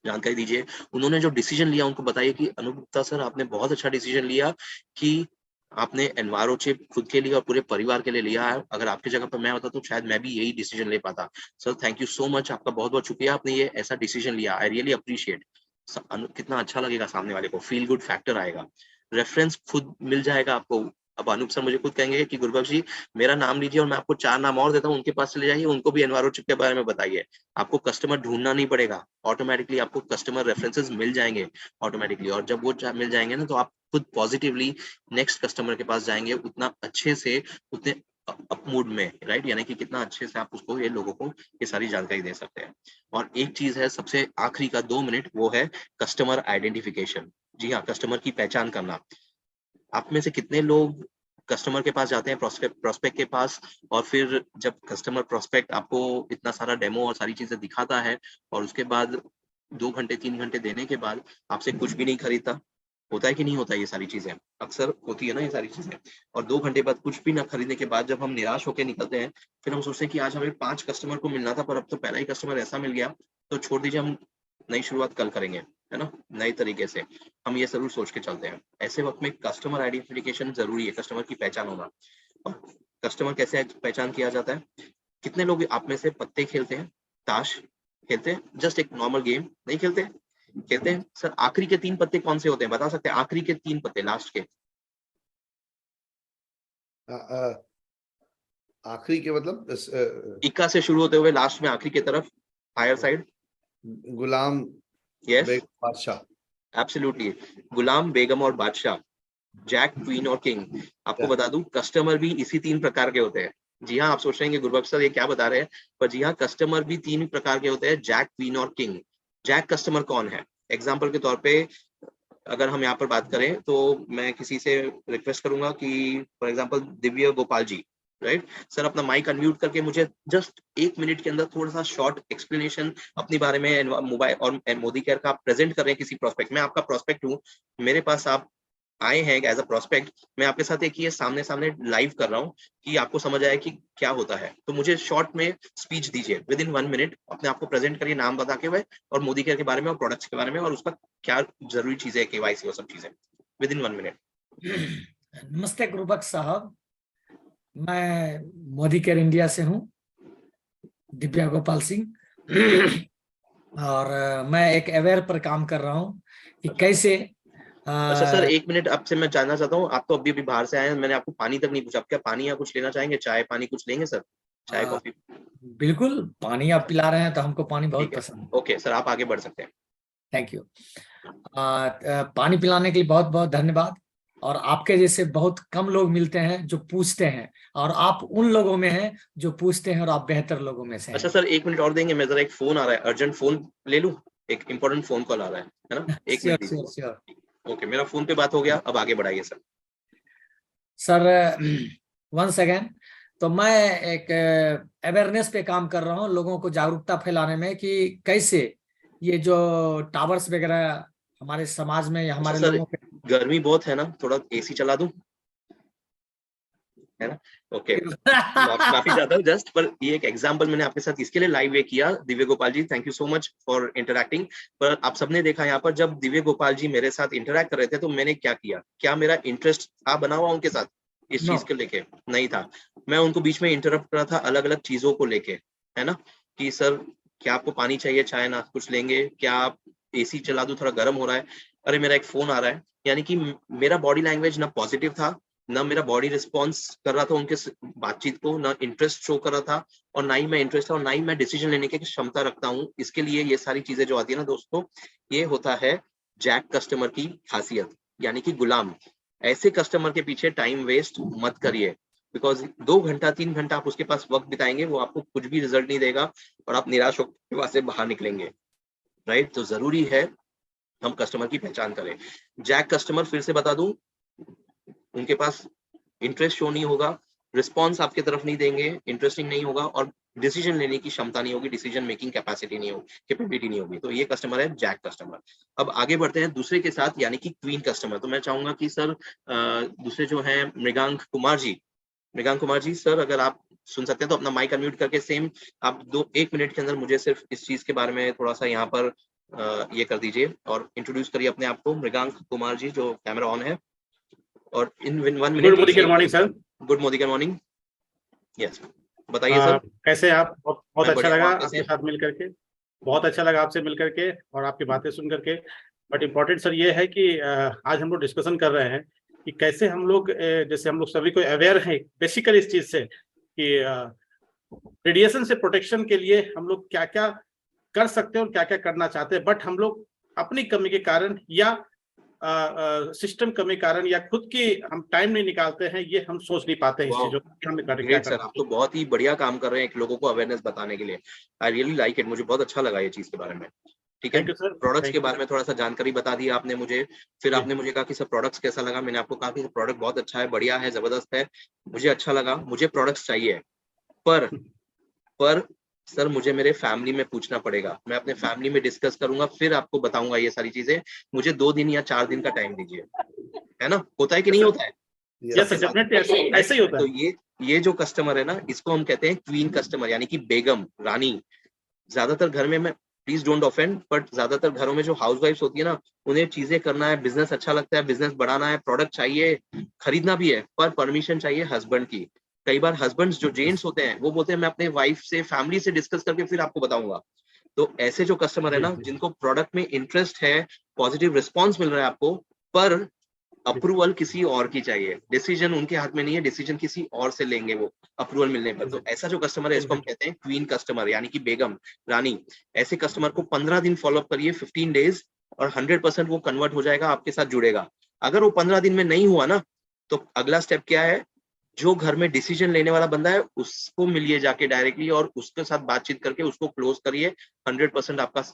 जानकारी दीजिए। उन्होंने जो डिसीजन लिया उनको बताइए कि अनूप गुप्ता सर आपने बहुत अच्छा डिसीजन लिया कि आपने एनवायरो चिप खुद के लिए और पूरे परिवार के लिए लिया है। अगर आपकी जगह पर मैं होता तो शायद मैं भी यही डिसीजन ले पाता। Sir thank you so much, आपका बहुत बहुत शुक्रिया, आपने ये ऐसा डिसीजन लिया, आई रियली अप्रिशिएट। कितना अच्छा लगेगा सामने वाले को, फील गुड फैक्टर आएगा। रेफरेंस खुद मिल जाएगा आपको। अब अनूप सर मुझे खुद कहेंगे कि गुरुबख्श जी मेरा नाम लीजिए और मैं आपको 4 नाम और देता हूँ, उनके पास चले जाइए, उनको भी एनवायरो चिप के बारे में बताइए। आपको कस्टमर ढूंढना नहीं पड़ेगा, ऑटोमेटिकली आपको कस्टमर रेफरेंसेस मिल जाएंगे ऑटोमेटिकली। और जब वो मिल जाएंगे ना, तो आप खुद पॉजिटिवली नेक्स्ट कस्टमर के पास जाएंगे, उतना अच्छे से, उतने अप मूड में, राइट। यानी कि कितना अच्छे से आप उसको, ये लोगों को ये सारी जानकारी दे सकते हैं। और एक चीज है सबसे आखिरी का 2 मिनट, वो है कस्टमर आइडेंटिफिकेशन। जी हाँ, कस्टमर की पहचान करना। आप में से कितने लोग कस्टमर के पास जाते हैं, प्रोस्पेक्ट के पास, और फिर जब कस्टमर प्रोस्पेक्ट आपको इतना सारा डेमो और सारी चीजें दिखाता है और उसके बाद 2 घंटे 3 घंटे देने के बाद आपसे कुछ भी नहीं खरीदता, होता है कि नहीं होता? ये सारी चीजें अक्सर होती है ना, ये सारी चीजें। और 2 घंटे बाद कुछ भी ना खरीदने के बाद जब हम निराश होकर निकलते हैं, फिर हम सोचते हैं कि आज हमें 5 कस्टमर को मिलना था, पर अब तो पहला ही कस्टमर ऐसा मिल गया, तो छोड़ दीजिए, हम नई शुरुआत कल करेंगे, है ना, नए तरीके से। हम ये जरूर सोच के चलते हैं। ऐसे वक्त में कस्टमर आइडेंटिफिकेशन जरूरी है, कस्टमर की पहचान होना। और कस्टमर कैसे पहचान किया जाता है? कितने लोग आप में से पत्ते खेलते हैं, ताश खेलते हैं, जस्ट एक नॉर्मल गेम नहीं खेलते? खेलते हैं। सर आखिरी के 3 पत्ते कौन से होते हैं, बता सकते हैं? आखिरी के 3 पत्ते, लास्ट के। आखिरी के मतलब इक्का से शुरू होते हुए लास्ट में आखिरी की तरफ, हायर साइड। गुलाम, यस, बादशाह। एब्सोल्युटली। गुलाम, बेगम और बादशाह, जैक, क्वीन और किंग। आपको बता दूं, कस्टमर भी इसी 3 प्रकार के होते हैं। जी हाँ, आप सोच रहे हैं कि गुरुबख्श सर ये क्या बता रहे हैं, पर जी हाँ, कस्टमर भी 3 प्रकार के होते हैं, जैक, क्वीन और किंग। जैक कस्टमर कौन है? एग्जाम्पल के तौर पे अगर हम यहाँ पर बात करें तो मैं किसी से रिक्वेस्ट करूंगा कि for example Divya Gopal ji, right sir, अपना माइक अनम्यूट करके मुझे जस्ट 1 मिनट के अंदर थोड़ा सा शॉर्ट एक्सप्लेनेशन अपने बारे में, मोबाइल और मोदी केयर का आप प्रेजेंट कर रहे हैं किसी प्रोस्पेक्ट। मैं आपका प्रोस्पेक्ट हूँ, मेरे पास आप आए हैं एज अ प्रोस्पेक्ट, मैं आपके साथ एक ये सामने सामने लाइव कर रहा हूँ कि आपको समझ आए कि क्या होता है। तो मुझे शॉर्ट में स्पीच दीजिए, विद इन 1 मिनट अपने आप को प्रेजेंट करिए, नाम बता के हुए, और मोदी केयर के बारे में और प्रोडक्ट्स के बारे में और उसका क्या जरूरी चीजें है, KYC और सब चीजें, विद इन 1 मिनट। नमस्ते गुरुबख्श साहब, मैं मोदी केयर इंडिया से हूँ, दिव्या गोपाल सिंह। और मैं एक अवेयर पर काम कर रहा हूँ कि कैसे अच्छा सर, एक मिनट आपसे मैं जानना चाहता हूँ, आप तो अभी अभी बाहर से आए हैं, मैंने आपको पानी तक नहीं पूछा, आप क्या पानी या कुछ लेना चाहेंगे? चाय पानी कुछ लेंगे सर? चाय कॉफी? बिल्कुल, पानी आप पिला रहे हैं तो हमको पानी बहुत ठीक है, पसंद है। ओके सर, आप आगे बढ़ सकते हैं। Thank you. पानी पिलाने के लिए बहुत बहुत धन्यवाद। और आपके जैसे बहुत कम लोग मिलते हैं जो पूछते हैं, और आप उन लोगों में हैं जो पूछते हैं, और आप बेहतर लोगों में से हैं। अच्छा सर, एक मिनट और देंगे? मैं जरा, एक फोन आ रहा है, अर्जेंट फोन ले लूं? एक इंपॉर्टेंट फोन कॉल आ रहा है ना, एक मिनट श्योर दीजिए। Sure sure. ओके, मेरा फोन पे बात हो गया, अब आगे बढ़ाइए सर। Sir, one second. तो मैं एक अवेयरनेस पे काम कर रहा हूँ, लोगों को जागरूकता फैलाने में कि कैसे ये जो टावर्स वगैरह हमारे समाज में या अच्छा हमारे सर, लोगों पे। गर्मी बहुत है ना, थोड़ा एसी चला दूं, है ना? ओके, माफी चाहता हूँ जस्ट, पर ये एक एग्जांपल मैंने आपके साथ इसके लिए लाइव किया। Divya Gopal ji, thank you so much for interacting. पर आप सबने देखा यहाँ पर, जब दिव्य गोपाल जी मेरे साथ इंटरैक्ट कर रहे थे तो मैंने क्या किया? क्या मेरा इंटरेस्ट था बना हुआ उनके साथ इस नो। चीज के लेके? नहीं था। मैं उनको बीच में इंटरप्ट कर रहा था अलग अलग चीजों को लेके, है ना, कि सर क्या आपको पानी चाहिए, चाय ना कुछ लेंगे क्या? आप एसी चला दूं, थोड़ा गर्म हो रहा है। अरे मेरा एक फोन आ रहा है। यानी कि मेरा बॉडी लैंग्वेज ना पॉजिटिव था, ना मेरा बॉडी रिस्पॉन्स कर रहा था उनके बातचीत को, ना इंटरेस्ट शो कर रहा था, और ना ही मैं इंटरेस्ट था, और ना ही मैं डिसीजन लेने की क्षमता रखता हूँ। इसके लिए ये सारी चीजें जो आती है ना दोस्तों, ये होता है जैक कस्टमर की खासियत, यानी कि गुलाम। ऐसे कस्टमर के पीछे टाइम वेस्ट मत करिए, बिकॉज 2 घंटा 3 घंटा आप उसके पास वक्त बिताएंगे, वो आपको कुछ भी रिजल्ट नहीं देगा, और आप निराश होकर वहां से बाहर निकलेंगे। राइट? तो जरूरी है हम कस्टमर की पहचान करें। जैक कस्टमर, फिर से बता दूं, उनके पास इंटरेस्ट शो नहीं होगा, रिस्पॉन्स आपके तरफ नहीं देंगे, इंटरेस्टिंग नहीं होगा, और डिसीजन लेने की क्षमता नहीं होगी, डिसीजन मेकिंग कैपेसिटी नहीं होगी, कैपेबिलिटी नहीं होगी। तो ये कस्टमर है जैक कस्टमर। अब आगे बढ़ते हैं दूसरे के साथ, यानी कि क्वीन कस्टमर। तो मैं चाहूंगा कि सर दूसरे जो है मृगांक कुमार जी, मृगांक कुमार जी सर, अगर आप सुन सकते हैं तो अपना माइक अनम्यूट करके सेम आप 1 मिनट के अंदर मुझे सिर्फ इस चीज के बारे में थोड़ा सा यहाँ पर ये कर दीजिए, और इंट्रोड्यूस करिए अपने आप को, मृगांक कुमार जी, जो कैमरा ऑन है, और इन 1 minute. Good morning, good morning sir. Good morning. Yes, बताइए सर। कैसे आप? बहुत बहुत मैं अच्छा बढ़िया हूँ, लगा आप कैसे आपके हैं? साथ मिल करके। बहुत अच्छा लगा आपसे मिल करके और आपकी बातें सुन करके। बट इम्पोर्टेंट सर ये है कि आज हम लोग डिस्कशन कर रहे हैं कि कैसे हम लोग जैसे हम लोग सभी को अवेयर हैं बेसिकली इस चीज से कि रेडिएशन से प्रोटेक्शन के लिए हम लोग क्या क्या कर सकते हैं और क्या क्या करना चाहते हैं। बट हम लोग अपनी कमी के कारण या सिस्टम कमी कारण या खुद की हम टाइम नहीं निकालते हैं, ये हम सोच नहीं पाते हैं इस चीजों को हमें क्या ग्रेट सर, करना आप तो बहुत ही बढ़िया काम कर रहे हैं एक लोगों को अवेयरनेस बताने के लिए। आई रियली लाइक इट, मुझे बहुत अच्छा लगा ये चीज के बारे में। ठीक है, थैंक यू सर। प्रोडक्ट्स के थैंक बारे यू में थोड़ा सा जानकारी बता दी आपने मुझे। फिर जी। आपने मुझे कहा कि सर प्रोडक्ट्स कैसा लगा, मैंने आपको कहा कि प्रोडक्ट बहुत अच्छा है, बढ़िया है, जबरदस्त है, मुझे अच्छा लगा, मुझे प्रोडक्ट्स चाहिए। पर सर मुझे मेरे फैमिली में पूछना पड़ेगा, मैं अपने फैमिली में डिस्कस करूंगा, फिर आपको बताऊंगा ये सारी चीजें। मुझे 2 दिन या 4 दिन का टाइम दीजिए, है ना? होता है कि नहीं होता है यस सबके सर, साथ? डेफिनेटली ऐसे ही होता तो है। ये जो कस्टमर है ना, इसको हम कहते हैं क्वीन कस्टमर, यानी कि बेगम, रानी। ज्यादातर घर में, मैं प्लीज डोंट ऑफेंड, बट ज्यादातर घरों में जो हाउस वाइफ्स होती है ना, उन्हें चीजें करना है, बिजनेस अच्छा लगता है, बिजनेस बढ़ाना है, प्रोडक्ट चाहिए, खरीदना भी है, पर परमिशन चाहिए हस्बैंड की। कई बार हस्बैंड्स जो जेंट्स होते हैं वो बोलते हैं मैं अपने वाइफ से, फैमिली से डिस्कस करके फिर आपको बताऊंगा। तो ऐसे जो कस्टमर है जी ना, जी जिनको प्रोडक्ट में इंटरेस्ट है, पॉजिटिव रिस्पॉन्स मिल रहा है आपको, पर अप्रूवल किसी और की चाहिए, डिसीजन उनके हाथ में नहीं है, डिसीजन किसी और से लेंगे वो अप्रूवल मिलने पर। तो ऐसा जो कस्टमर है, इसको हम कहते हैं क्वीन कस्टमर, यानी कि बेगम, रानी। ऐसे कस्टमर को 15 दिन फॉलोअप करिए, 15 डेज, और 100% वो कन्वर्ट हो जाएगा, आपके साथ जुड़ेगा। अगर वो 15 दिन में नहीं हुआ ना, तो अगला स्टेप क्या है? जो घर में डिसीजन लेने वाला बंदा है उसको मिलिए जाके डायरेक्टली, और उसके साथ बातचीत करके उसको क्लोज करिए। 100% आपका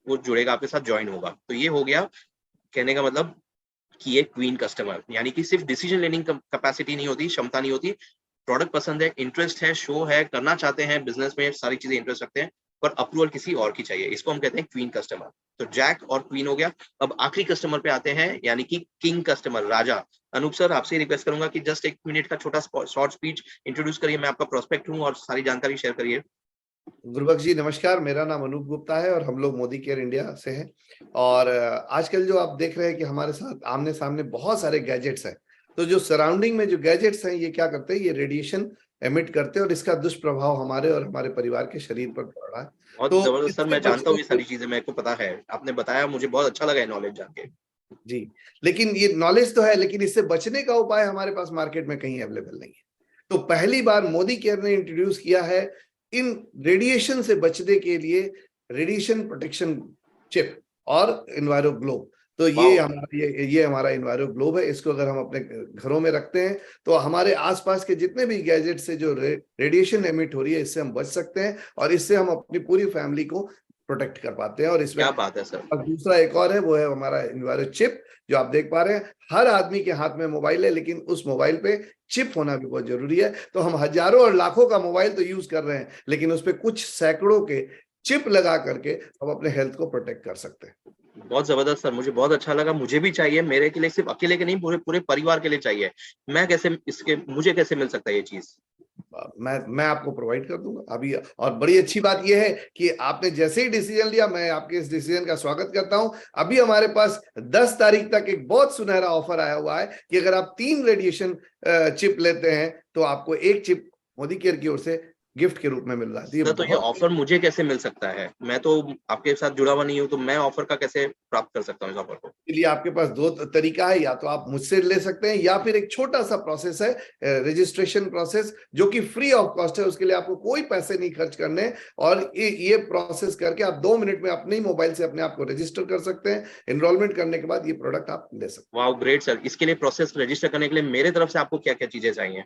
वो जुड़ेगा, आपके साथ ज्वाइन होगा। तो ये हो गया कहने का मतलब कि एक क्वीन कस्टमर, यानी कि सिर्फ डिसीजन लेनिंग कैपेसिटी नहीं होती, क्षमता नहीं होती, प्रोडक्ट पसंद है, इंटरेस्ट है, शो है, करना चाहते हैं बिजनेस में, सारी चीजें इंटरेस्ट रखते हैं, पर अप्रूवल किसी और की चाहिए। इसको हम कहते हैं क्वीन कस्टमर। तो जैक और क्वीन हो गया। अब आखिरी कस्टमर पे आते हैं, यानी कि किंग कस्टमर, राजा। अनूप सर, आपसे रिक्वेस्ट करूंगा कि जस्ट 1 मिनट का छोटा शॉर्ट स्पीच इंट्रोड्यूस करिए, मैं आपका प्रोस्पेक्ट हूँ, और सारी जानकारी शेयर करिए। गुरुबख्श जी नमस्कार, मेरा नाम अनूप गुप्ता है और हम लोग मोदी केयर इंडिया से हैं। और आजकल जो आप देख रहे हैं कि हमारे साथ आमने सामने बहुत सारे गैजेट्स हैं, तो जो सराउंडिंग में जो गैजेट्स हैं ये क्या करते हैं, ये रेडिएशन एमिट करते हैं और इसका दुष्प्रभाव हमारे और हमारे परिवार के शरीर पर पड़ रहा है। बहुत तो जबरदस्त सर, इससे मैं जानता हूँ ये बचने सारी चीजें, मेरे को पता है, आपने बताया, मुझे बहुत अच्छा लगा ये नॉलेज जान के। जी, लेकिन ये नॉलेज तो है, लेकिन इससे बचने का उपाय हमारे पास मार्केट में कहीं अवेलेबल नहीं है। तो पहली बार मोदी केयर ने इंट्रोड्यूस किया है इन रेडिएशन से बचने के लिए रेडिएशन प्रोटेक्शन चिप और इन्वायरो ग्लोब। तो ये हमारा ये हमारा इन्वायरो ग्लोब है। इसको अगर हम अपने घरों में रखते हैं तो हमारे आसपास के जितने भी गैजेट से जो रेडिएशन एमिट हो रही है इससे हम बच सकते हैं और इससे हम अपनी पूरी फैमिली को प्रोटेक्ट कर पाते हैं। और इसमें क्या बात है सर। और दूसरा एक और है, वो है हमारा इन्वायरो चिप, जो आप देख पा रहे हैं। हर आदमी के हाथ में मोबाइल है, लेकिन उस मोबाइल पे चिप होना भी बहुत जरूरी है। तो हम हजारों और लाखों का मोबाइल तो यूज कर रहे हैं, लेकिन उस पे कुछ सैकड़ों के चिप लगा करके हम अपने हेल्थ को प्रोटेक्ट कर सकते हैं। बहुत जबरदस्त सर, मुझे बहुत अच्छा लगा। मुझे भी चाहिए, मेरे के लिए, सिर्फ अकेले के नहीं, पूरे पूरे परिवार के लिए चाहिए। मैं कैसे मुझे कैसे मिल सकता है ये चीज? मैं आपको प्रोवाइड कर दूंगा अभी। और बड़ी अच्छी बात यह है कि आपने जैसे ही डिसीजन लिया, मैं आपके इस डिसीजन का स्वागत करता हूं। अभी हमारे पास 10 तारीख तक एक बहुत सुनहरा ऑफर आया हुआ है कि अगर आप 3 रेडिएशन चिप लेते हैं तो आपको 1 चिप मोदी केयर की ओर से गिफ्ट के रूप में मिल रहा है। तो ये ऑफर मुझे कैसे मिल सकता है? मैं तो आपके साथ जुड़ा हुआ नहीं हूँ, तो मैं ऑफर का कैसे प्राप्त कर सकता हूँ इस ऑफर को? लिए आपके पास 2 तरीका है, या तो आप मुझसे ले सकते हैं या फिर एक छोटा सा प्रोसेस है, रजिस्ट्रेशन प्रोसेस, जो कि फ्री ऑफ कॉस्ट है। उसके लिए आपको कोई पैसे नहीं खर्च करने, और ये प्रोसेस करके आप 2 मिनट में अपने ही मोबाइल से अपने आप को रजिस्टर कर सकते हैं। एनरोलमेंट करने के बाद ये प्रोडक्ट आप ले सकते हैं। Wow, great sir. इसके लिए प्रोसेस रजिस्टर करने के लिए मेरे तरफ से आपको क्या क्या चीजें चाहिए?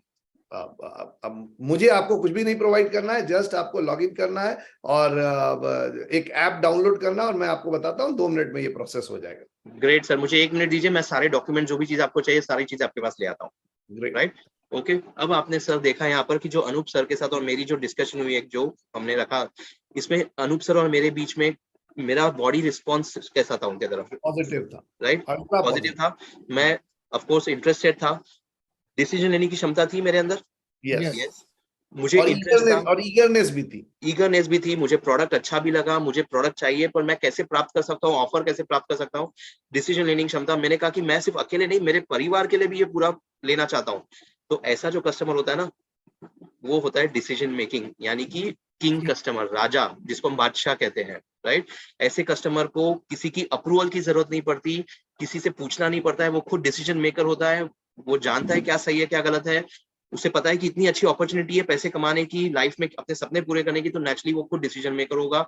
अब मुझे आपको कुछ भी नहीं प्रोवाइड करना है, जस्ट आपको लॉगिन करना है और एक ऐप डाउनलोड करना है, और मैं आपको बताता हूँ 2 मिनट में ये प्रोसेस हो जाएगा। ग्रेट सर, मुझे 1 मिनट दीजिए, मैं सारे डॉक्यूमेंट जो भी चीज आपको चाहिए सारी चीज आपके पास ले आता हूँ। Right, okay. अब आपने सर देखा यहाँ पर कि जो अनूप सर के साथ और मेरी जो डिस्कशन हुई, एक जो हमने रखा, इसमें अनूप सर और मेरे बीच में मेरा बॉडी रिस्पॉन्स कैसा था उनके तरफ? पॉजिटिव था। राइट, पॉजिटिव था। मैं ऑफ कोर्स इंटरेस्टेड था, डिसीजन लेने की क्षमता थी मेरे अंदर। यस, मुझे इंटरेस्ट था और ईगरनेस भी थी। मुझे प्रोडक्ट अच्छा भी लगा, मुझे प्रोडक्ट चाहिए, पर मैं कैसे प्राप्त कर सकता हूँ, ऑफर कैसे प्राप्त कर सकता हूँ, डिसीजन लेने की क्षमता। मैंने कहा कि मैं सिर्फ अकेले नहीं, मेरे परिवार के लिए भी ये पूरा लेना चाहता हूँ। तो ऐसा जो कस्टमर होता है ना, वो होता है डिसीजन मेकिंग, यानी कि किंग कस्टमर, राजा, जिसको हम बादशाह कहते हैं। राइट, ऐसे कस्टमर को किसी की अप्रूवल की जरूरत नहीं पड़ती, किसी से पूछना नहीं पड़ता है, वो खुद डिसीजन मेकर होता है। वो जानता है क्या सही है क्या गलत है, उसे पता है कि इतनी अच्छी अपॉर्चुनिटी है पैसे कमाने की, लाइफ में अपने सपने पूरे करने की, तो नेचुरली वो खुद डिसीजन मेकर होगा।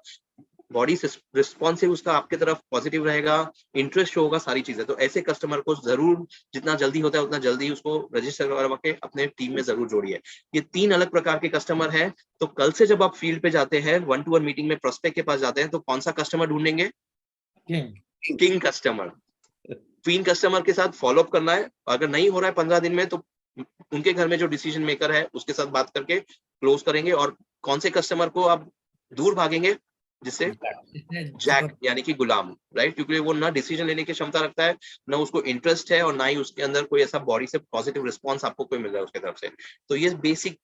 बॉडी रिस्पॉन्सिव उसका आपके तरफ पॉजिटिव रहेगा, इंटरेस्ट होगा, सारी चीजें। तो ऐसे कस्टमर को जरूर, जितना जल्दी होता है उतना जल्दी उसको रजिस्टर करवा के अपने टीम में जरूर जोड़िए। ये 3 अलग प्रकार के कस्टमर हैं। तो कल से जब आप फील्ड पे जाते हैं, 1-to-1 मीटिंग में प्रोस्पेक्ट के पास जाते हैं, तो कौन सा कस्टमर ढूंढेंगे? King customer. क्वीन कस्टमर के साथ फॉलोअप करना है। अगर नहीं हो रहा है 15 दिन में, तो उनके घर में जो डिसीजन मेकर है उसके साथ बात करके क्लोज करेंगे। और कौन से कस्टमर को आप दूर भागेंगे, जिससे जैक यानी कि गुलाम, राइट, क्योंकि वो ना डिसीजन लेने की क्षमता रखता है, ना उसको इंटरेस्ट है, और ना ही उसके अंदर कोई ऐसा बॉडी से पॉजिटिव रिस्पॉन्स आपको कोई मिल रहा है उसके तरफ से। तो ये बेसिक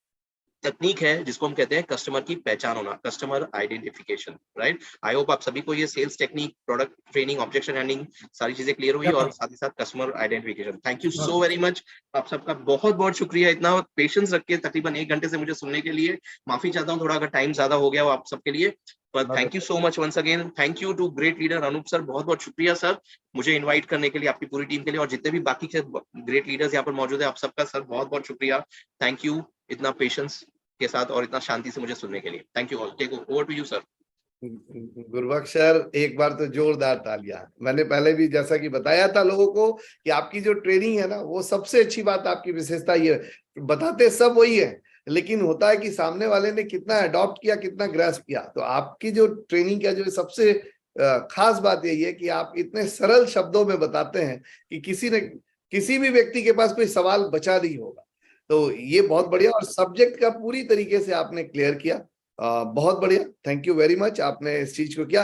तकनीक है जिसको हम कहते हैं कस्टमर की पहचान होना, customer identification. Right, I hope आप सभी को ये sales technique, product training, objection handling, सारी चीजें क्लियर हुई, और साथ ही साथ customer identification. Thank you so very much. आप सबका बहुत बहुत शुक्रिया, इतना पेशेंस रख के तकरीबन 1 घंटे से मुझे सुनने के लिए। माफी चाहता हूँ थोड़ा अगर टाइम ज्यादा हो गया हो आप सबके लिए, पर thank you so much once again. Thank you to great leader Anoop sir, बहुत बहुत शुक्रिया सर मुझे इन्वाइट करने के लिए, आपकी पूरी टीम के लिए, और जितने भी बाकी के ग्रेट लीडर्स यहाँ पर मौजूद है, आप सबका सर बहुत बहुत शुक्रिया। थैंक यू इतना पेशेंस के साथ और इतना शांति से मुझे सुनने के लिए। Thank you all. Take over to you sir. Gurbaksh sir, एक बार तो जोरदार तालियां। मैंने पहले भी जैसा कि बताया था लोगों को कि आपकी जो ट्रेनिंग है ना, वो सबसे अच्छी बात, आपकी विशेषता ये, बताते सब वही है, लेकिन होता है कि सामने वाले ने कितना अडॉप्ट किया, कितना ग्रास्प किया। तो आपकी जो ट्रेनिंग का जो सबसे खास बात यही है कि आप इतने सरल शब्दों में बताते हैं कि किसी भी व्यक्ति के पास कोई सवाल बचा नहीं होगा। तो ये बहुत बढ़िया, और सब्जेक्ट का पूरी तरीके से आपने क्लियर किया। बहुत बढ़िया, थैंक यू वेरी मच, आपने इस चीज को किया।